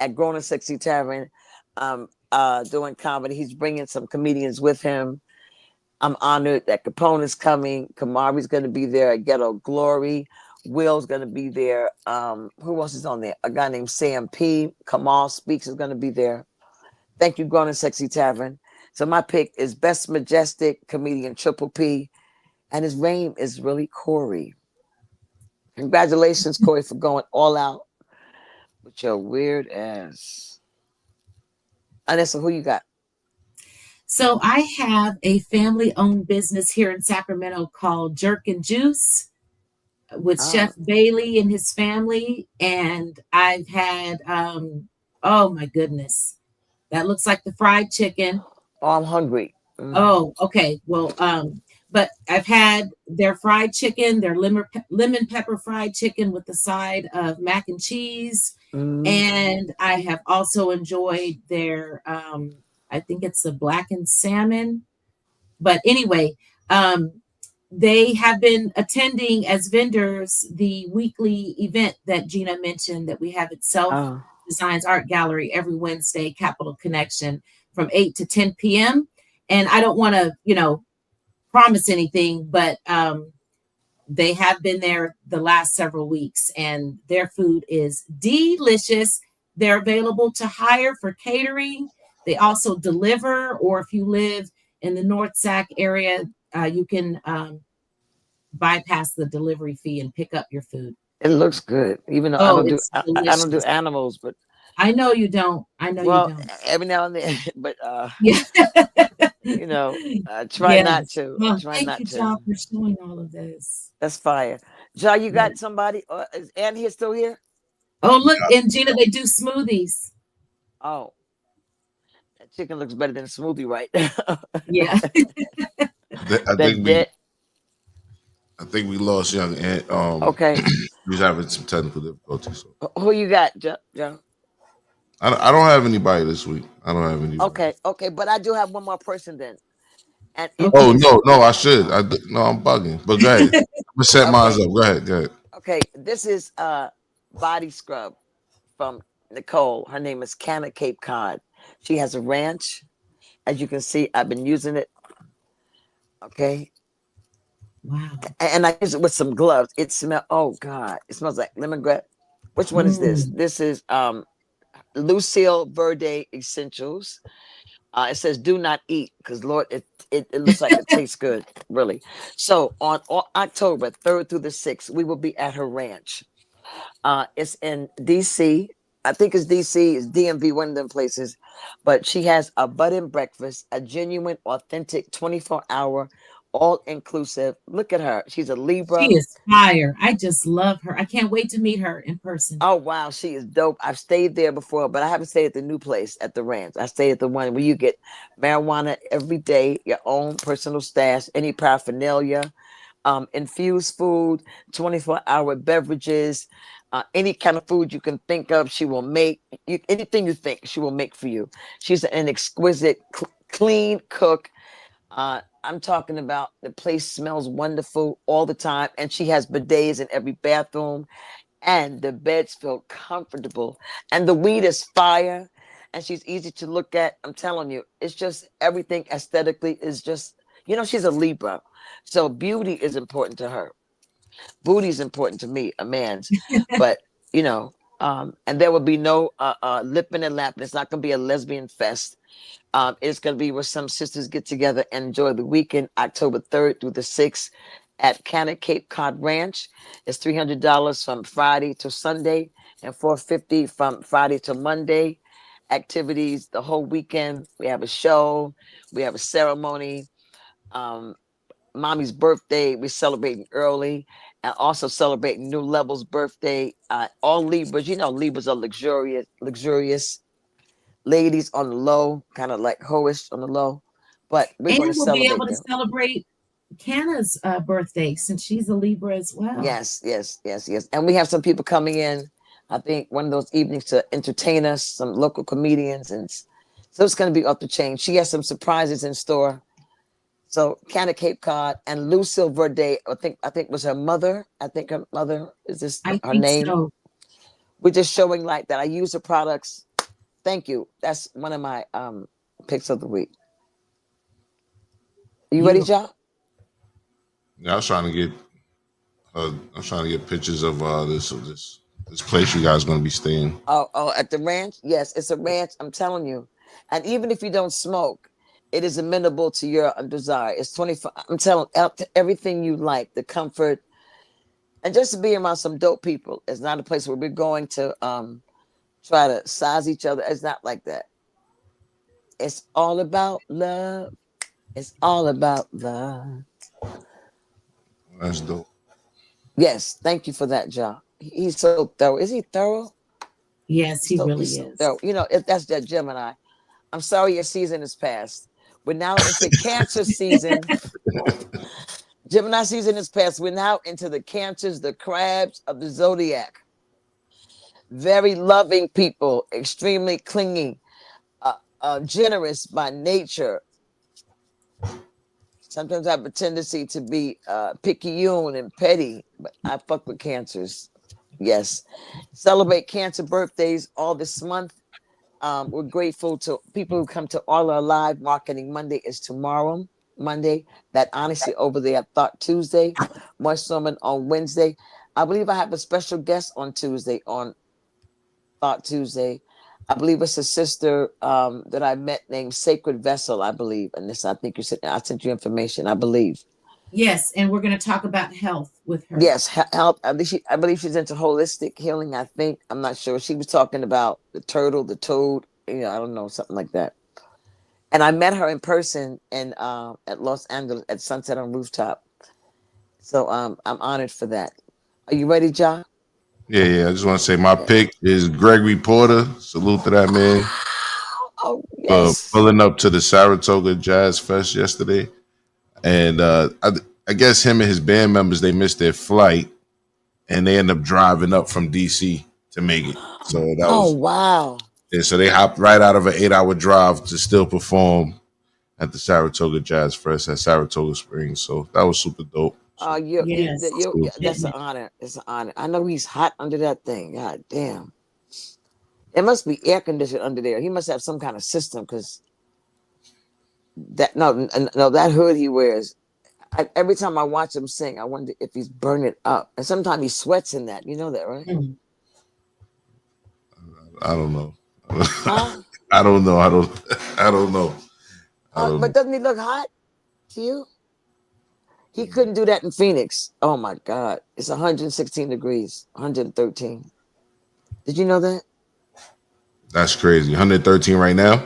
at Grown and Sexy Tavern, doing comedy. He's bringing some comedians with him. I'm honored that Capone is coming. Kamari's going to be there. Ghetto Glory. Will's going to be there. Who else is on there? A guy named Sam P. Kamal Speaks is going to be there. Thank you, Grown and Sexy Tavern. So my pick is Best Majestic comedian Triple P, and his name is really Corey. Congratulations, Corey, for going all out with your weird ass. Anessa, who you got? So I have a family-owned business here in Sacramento called Jerk and Juice with Chef Bailey and his family. And I've had, oh my goodness, that looks like the fried chicken. Oh, I'm hungry. Oh, okay. Well, but I've had their fried chicken, their lemon pepper fried chicken with the side of mac and cheese. And I have also enjoyed their, I think it's the blackened salmon. But anyway, they have been attending as vendors the weekly event that Gina mentioned that we have at Self Designs Art Gallery every Wednesday, Capital Connection, from 8 to 10 p.m. And I don't want to, promise anything, but they have been there the last several weeks and their food is delicious. They're available to hire for catering. They also deliver, or if you live in the North Sac area, you can bypass the delivery fee and pick up your food. It looks good, even though Oh, it's I don't do delicious. animals, but I know you don't. I know you Well, don't. every now and then, but Yeah. you know, try not Yes. to. Well, Try thank not you, to. John, for showing all of this. That's fire. Ja, you Yeah. got somebody? Is Ann here still here? Oh, look, and Gina, they do smoothies. Oh, that chicken looks better than a smoothie right now. Yeah. I That think we dead. I think we lost young Ant. Okay. He's having some technical difficulties. So Who you got, Ja? I don't have anybody this week. I don't have anybody. Okay, okay, but I do have one more person then, and it Oh Okay. is no, I should. No, I'm bugging. But go ahead. I'm gonna set mine okay. up. Go ahead. Go ahead. Okay, this is body scrub from Nicole. Her name is Canna Cape Cod. She has a ranch. As you can see, I've been using it. Okay, Wow. and I use it with some gloves. It smells. Oh God, it smells like lemongrass. Which one is this? Mm. This is Lucille Verde Essentials. It says do not eat because Lord, it looks like it tastes good, really. So on October 3rd through the 6th, we will be at her ranch. It's in DC. I think it's DC, it's DMV, one of them places. But she has a bed and breakfast, a genuine, authentic 24-hour, all inclusive. Look at her. She's a She Libra. is fire. I just love her. I can't wait to meet her in person. Oh wow, she is dope. I've stayed there before, but I haven't stayed at the new place at the ranch. I stay at the one where you get marijuana every day, your own personal stash, any paraphernalia, infused food, 24-hour beverages, any kind of food you can think of. She will make you anything you think she will make for you. She's an exquisite, clean cook. I'm talking about the place smells wonderful all the time, and she has bidets in every bathroom and the beds feel comfortable and the weed is fire and she's easy to look at. I'm telling you, it's just everything aesthetically is just, she's a Libra, so beauty is important to her. Booty is important to me, a man's. But and there will be no lipping and lapping. It's not going to be a lesbian fest. It's going to be where some sisters get together and enjoy the weekend, October 3rd through the 6th at Canna Cape Cod Ranch. It's $300 from Friday to Sunday and $450 from Friday to Monday. Activities the whole weekend. We have a show, we have a ceremony. Um, Mommy's birthday, we're celebrating early and also celebrating New Level's birthday. All Libras, Libras are luxurious ladies on the low, kind of like hoish on the low, but we're And going to we'll be able celebrate to them. celebrate Canna's birthday since she's a Libra as well. Yes. And we have some people coming in, I think one of those evenings to entertain us, some local comedians. And so it's going to be up the chain. She has some surprises in store. So Canna Cape Cod and Lucille Verde, I think was her mother. I think her mother is this I her think name. so. We're just showing like that. I use the products. Thank you. That's one of my picks of the week. You ready, Beautiful. John? Yeah, I was trying to get pictures of this place you guys gonna be staying. Oh, at the ranch? Yes, it's a ranch. I'm telling you. And even if you don't smoke, it is amenable to your desire. It's 24. I'm telling everything you like, the comfort, and just to be around some dope people. It's not a place where we're going to try to size each other. It's not like that. It's all about love. It's all about love. That's dope. Yes, thank you for that, John. He's so thorough. Is he thorough? Yes, he He's really so is. thorough. If that's that Gemini. I'm sorry your season is past. We're now into Cancer season. Gemini season is past. We're now into the Cancers, the crabs of the zodiac. Very loving people, extremely clingy, generous by nature. Sometimes I have a tendency to be picayune and petty, but I fuck with Cancers. Yes. Celebrate Cancer birthdays all this month. We're grateful to people who come to all our live marketing. Monday is tomorrow, Monday. That honesty over there at Thought Tuesday. More sermon on Wednesday. I believe I have a special guest on Tuesday on Thought Tuesday. I believe it's a sister that I met named Sacred Vessel. I believe, and this I think you said I sent you information. I believe. Yes, and we're going to talk about health with her. Yes, health. I believe she's into holistic healing. I think I'm not sure. She was talking about the turtle, the toad. I don't know, something like that. And I met her in person in at Los Angeles at Sunset on Rooftop. So I'm honored for that. Are you ready, Ja? Yeah. I just want to say my pick is Gregory Porter. Salute to that man. Oh yes. Pulling up to the Saratoga Jazz Fest yesterday, and I guess him and his band members, they missed their flight, and they end up driving up from DC to make it. So that was wow. Yeah, so they hopped right out of an 8-hour drive to still perform at the Saratoga Jazz Fest at Saratoga Springs. So that was super dope. So, That's an honor. It's an honor. I know he's hot under that thing. God damn. It must be air conditioned under there. He must have some kind of system because that hood he wears. Every time I watch him sing, I wonder if he's burning up. And sometimes he sweats in that. You know that, right? I don't know. Huh? I don't know. I don't know. But doesn't he look hot to you? He couldn't do that in Phoenix. Oh my God. It's 116 degrees, 113. Did you know that? That's crazy. 113 right now?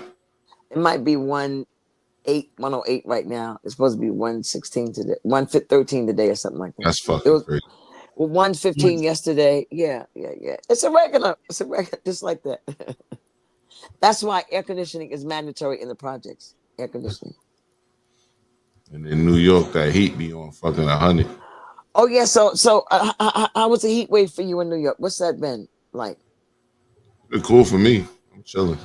It might be 108 right now. It's supposed to be 116 today, 113 today or something like that. That's fucking crazy. 115 yesterday. Yeah. It's a regular, just like that. That's why air conditioning is mandatory in the projects. Air conditioning. And in New York, that heat be on fucking 100. Oh yeah. So how was the heat wave for you in New York? What's that been like? It's cool for me. I'm chilling.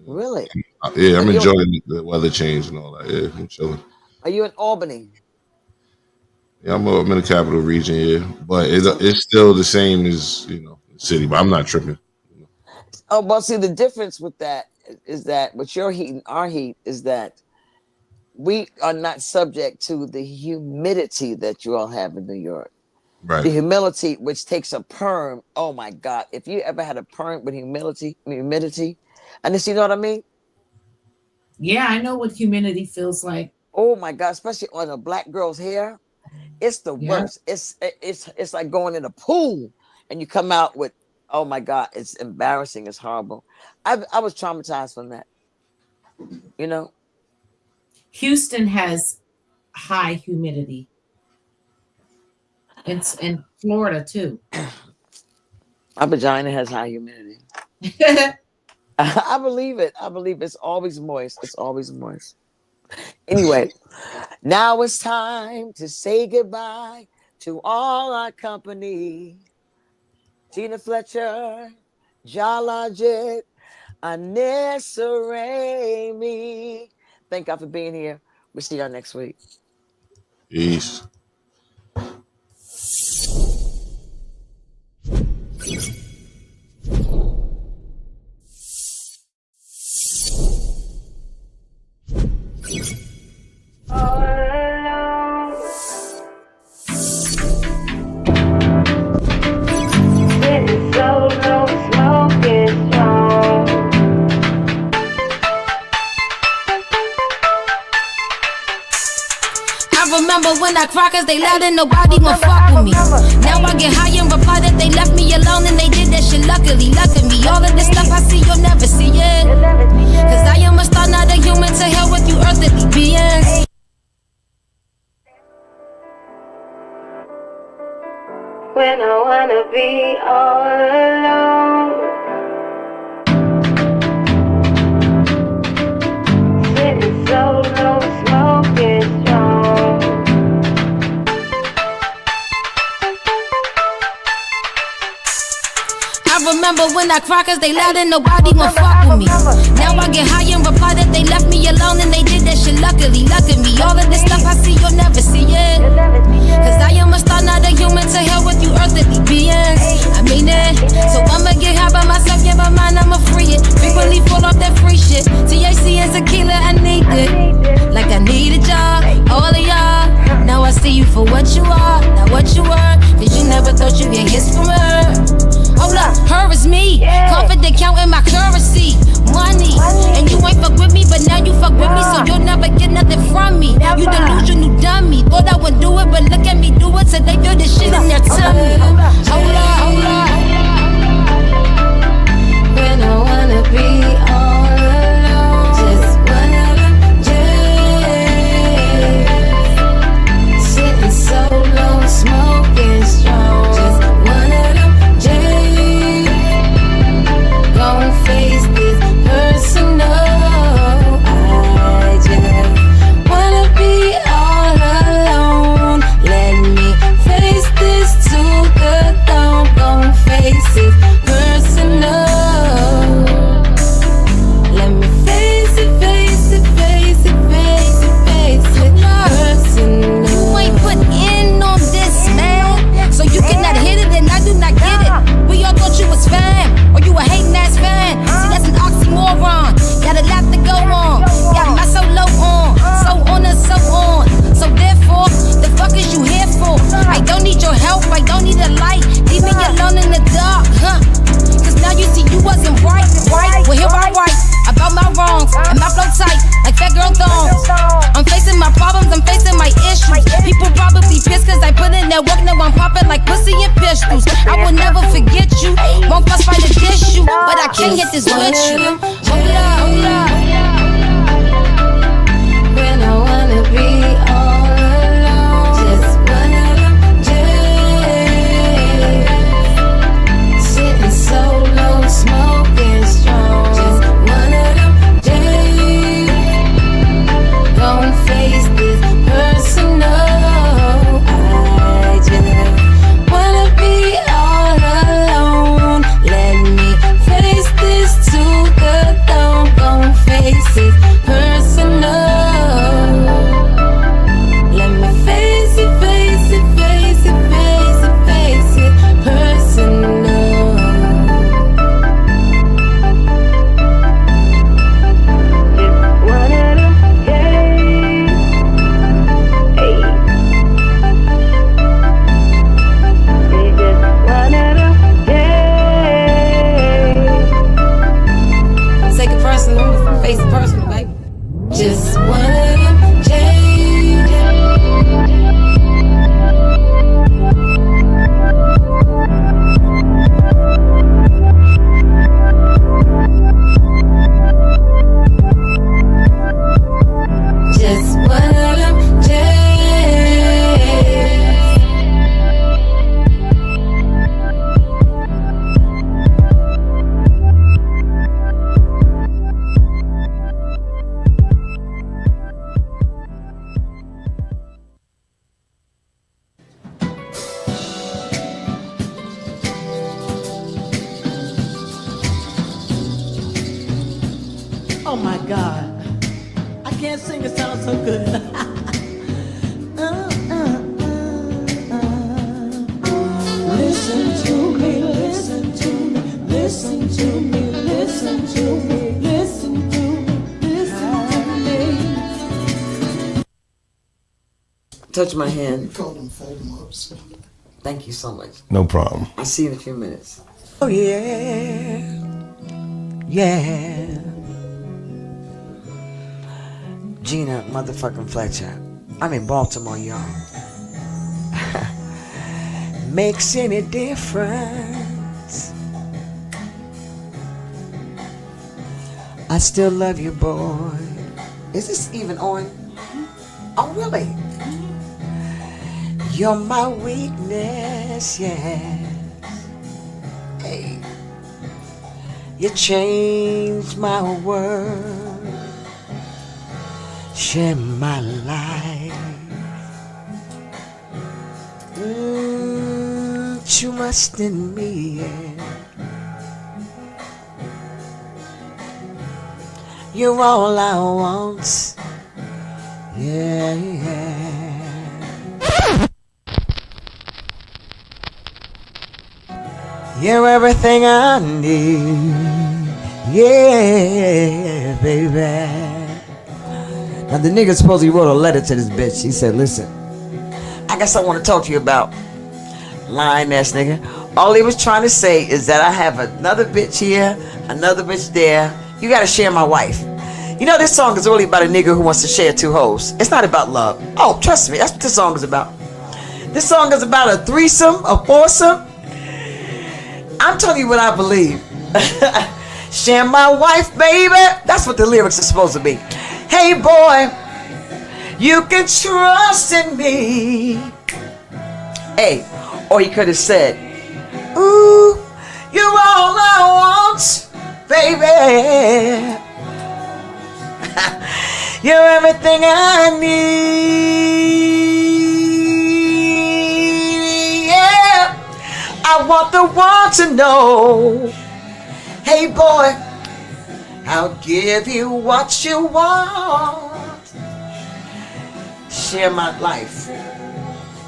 Really? Yeah, I'm enjoying the weather change and all that. Yeah, I'm chilling. Are you in Albany? Yeah, I'm in the capital region here, but it's still the same as the city. But I'm not tripping. Oh, well, see, the difference with that is that with your heat and our heat is that we are not subject to the humidity that you all have in New York. Right. The humidity, which takes a perm. Oh my God! If you ever had a perm with humidity, and this, you know what I mean? Yeah, I know what humidity feels like. Oh my God! Especially on a black girl's hair, it's the worst. It's like going in a pool and you come out with. Oh my God! It's embarrassing. It's horrible. I was traumatized from that. Houston has high humidity. It's in Florida too. My vagina has high humidity. I believe it. I believe it's always moist. It's always moist. Anyway, now it's time to say goodbye to all our company. Tina Fletcher, Jalajit, Anissa Raimi. Thank God for being here. We'll see y'all next week. Peace. When I cry cause they loud and nobody gon' fuck with me. Now I get high and reply that they left me alone and they did that shit luckily. All of this stuff I see, you'll never see it. Cause I am a star, not a human. To hell with you earthly beings. When I wanna be all alone, sitting solo, smoking strong. I remember when I cry cause they loud and nobody gon' fuck with me. Now I get high and reply that they left me alone and they did that shit luckily. All of this stuff I see, you'll never see it. Cause I am a star, not a human. To hell with you earthly beings. I mean it. So I'ma get high by myself, yeah, my mind, I'ma free it. Frequently full off that free shit. THC and tequila, I need it. Like I needed y'all, all of y'all. Now I see you for what you are, not what you were. Cause you never thought you'd get hits from her. Hold up, her is me. Confident counting my currency, money. And you ain't fuck with me, but now you fuck with me, so you'll never get nothing from me. You delusional dummy. Thought I was Hold up. When I wanna be all alone, just one of them days. Sitting solo, smoking strong, just one of them days. Gonna face this personal. I just wanna be all alone. Let me face this to the dawn. Gonna face it personal. Let me face it, face it, face it, face it, face it, personal. You ain't put in on this, man, so you cannot hit it and I do not get it. We all thought you was fam, or you a hating ass fan. See, that's an oxymoron. Got a lot to go on. Got my solo on, so on and so on. So therefore, the fuck is you here for? I don't need your help, I don't need a light. Leave me alone in the dark, huh? Cause now you see you wasn't right. Well, here I write about my wrongs and my flow tight like fat girl thongs. I'm facing my problems, I'm facing my issues. People probably pissed cause I put in that work. Now I'm popping like pussy and pistols. I will never forget you, won't fuss fight a dish you, but I can't get this with you. Hold up. When I wanna be all alone, just one of them days. Sitting solo, smoking strong, just one of them days. Gonna face this personal. I just wanna be all alone. Let me face this to the dawn. Gonna face it personal. Let me face it, face it, face it, face it, face it personal. One of them days. Hey. It's just one of them days. Take it personal, face it personal, baby. Just one of them days. Just one of them days. Oh my God. I can't sing, it sounds so good. Listen to me, listen to me, listen to me, listen to me, listen to me, listen to me. Touch my hand. Thank you so much. No problem. I'll see you in a few minutes. Oh yeah, yeah. Gina motherfucking Fletcher. I'm in Baltimore, y'all. Makes any difference? I still love you, boy. Is this even on? Oh, really? You're my weakness, yes. Hey. You changed my world. Share my life. Trust in me, yeah. You're all I want. Yeah, yeah. You're everything I need. Yeah, baby. Now the nigga supposedly wrote a letter to this bitch. He said, listen, I got something I want to talk to you about. Lying ass nigga. All he was trying to say is that I have another bitch here, another bitch there. You gotta share my wife. You know, this song is really about a nigga who wants to share two hoes. It's not about love. Oh, trust me, that's what this song is about. This song is about a threesome, a foursome. I'm telling you what I believe. Share my wife, baby. That's what the lyrics are supposed to be. Hey, boy, you can trust in me. Hey, or he could have said, ooh, you're all I want, baby. You're everything I need. Yeah, I want the world to know. Hey, boy, I'll give you what you want. Share my life.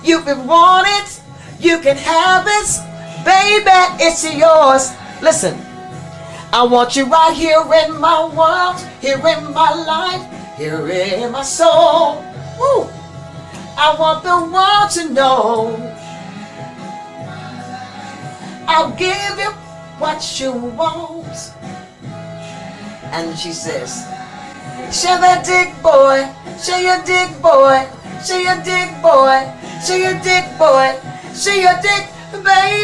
You can want it, you can have it, baby, it's yours. Listen, I want you right here in my world, here in my life, here in my soul. Woo. I want the world to know. I'll give you what you want. And she says, share that dick, boy, share your dick, boy, share your dick, boy, share your dick, boy, share your dick, baby.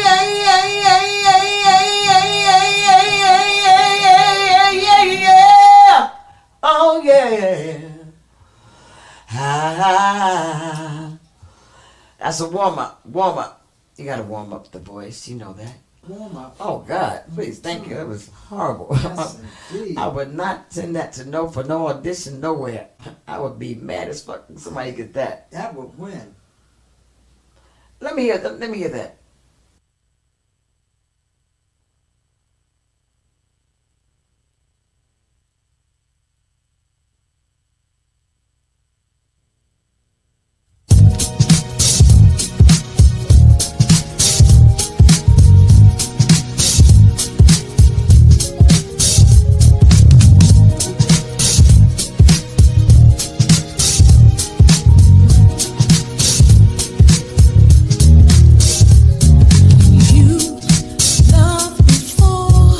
Oh yeah. That's a warm up. Warm up. You gotta warm up the voice. You know that. Warm up. Oh God, please, thank you. It was horrible. Yes, indeed. I would not send that to for no audition nowhere. I would be mad as fuck if somebody get that. That would win. Let me hear that. Before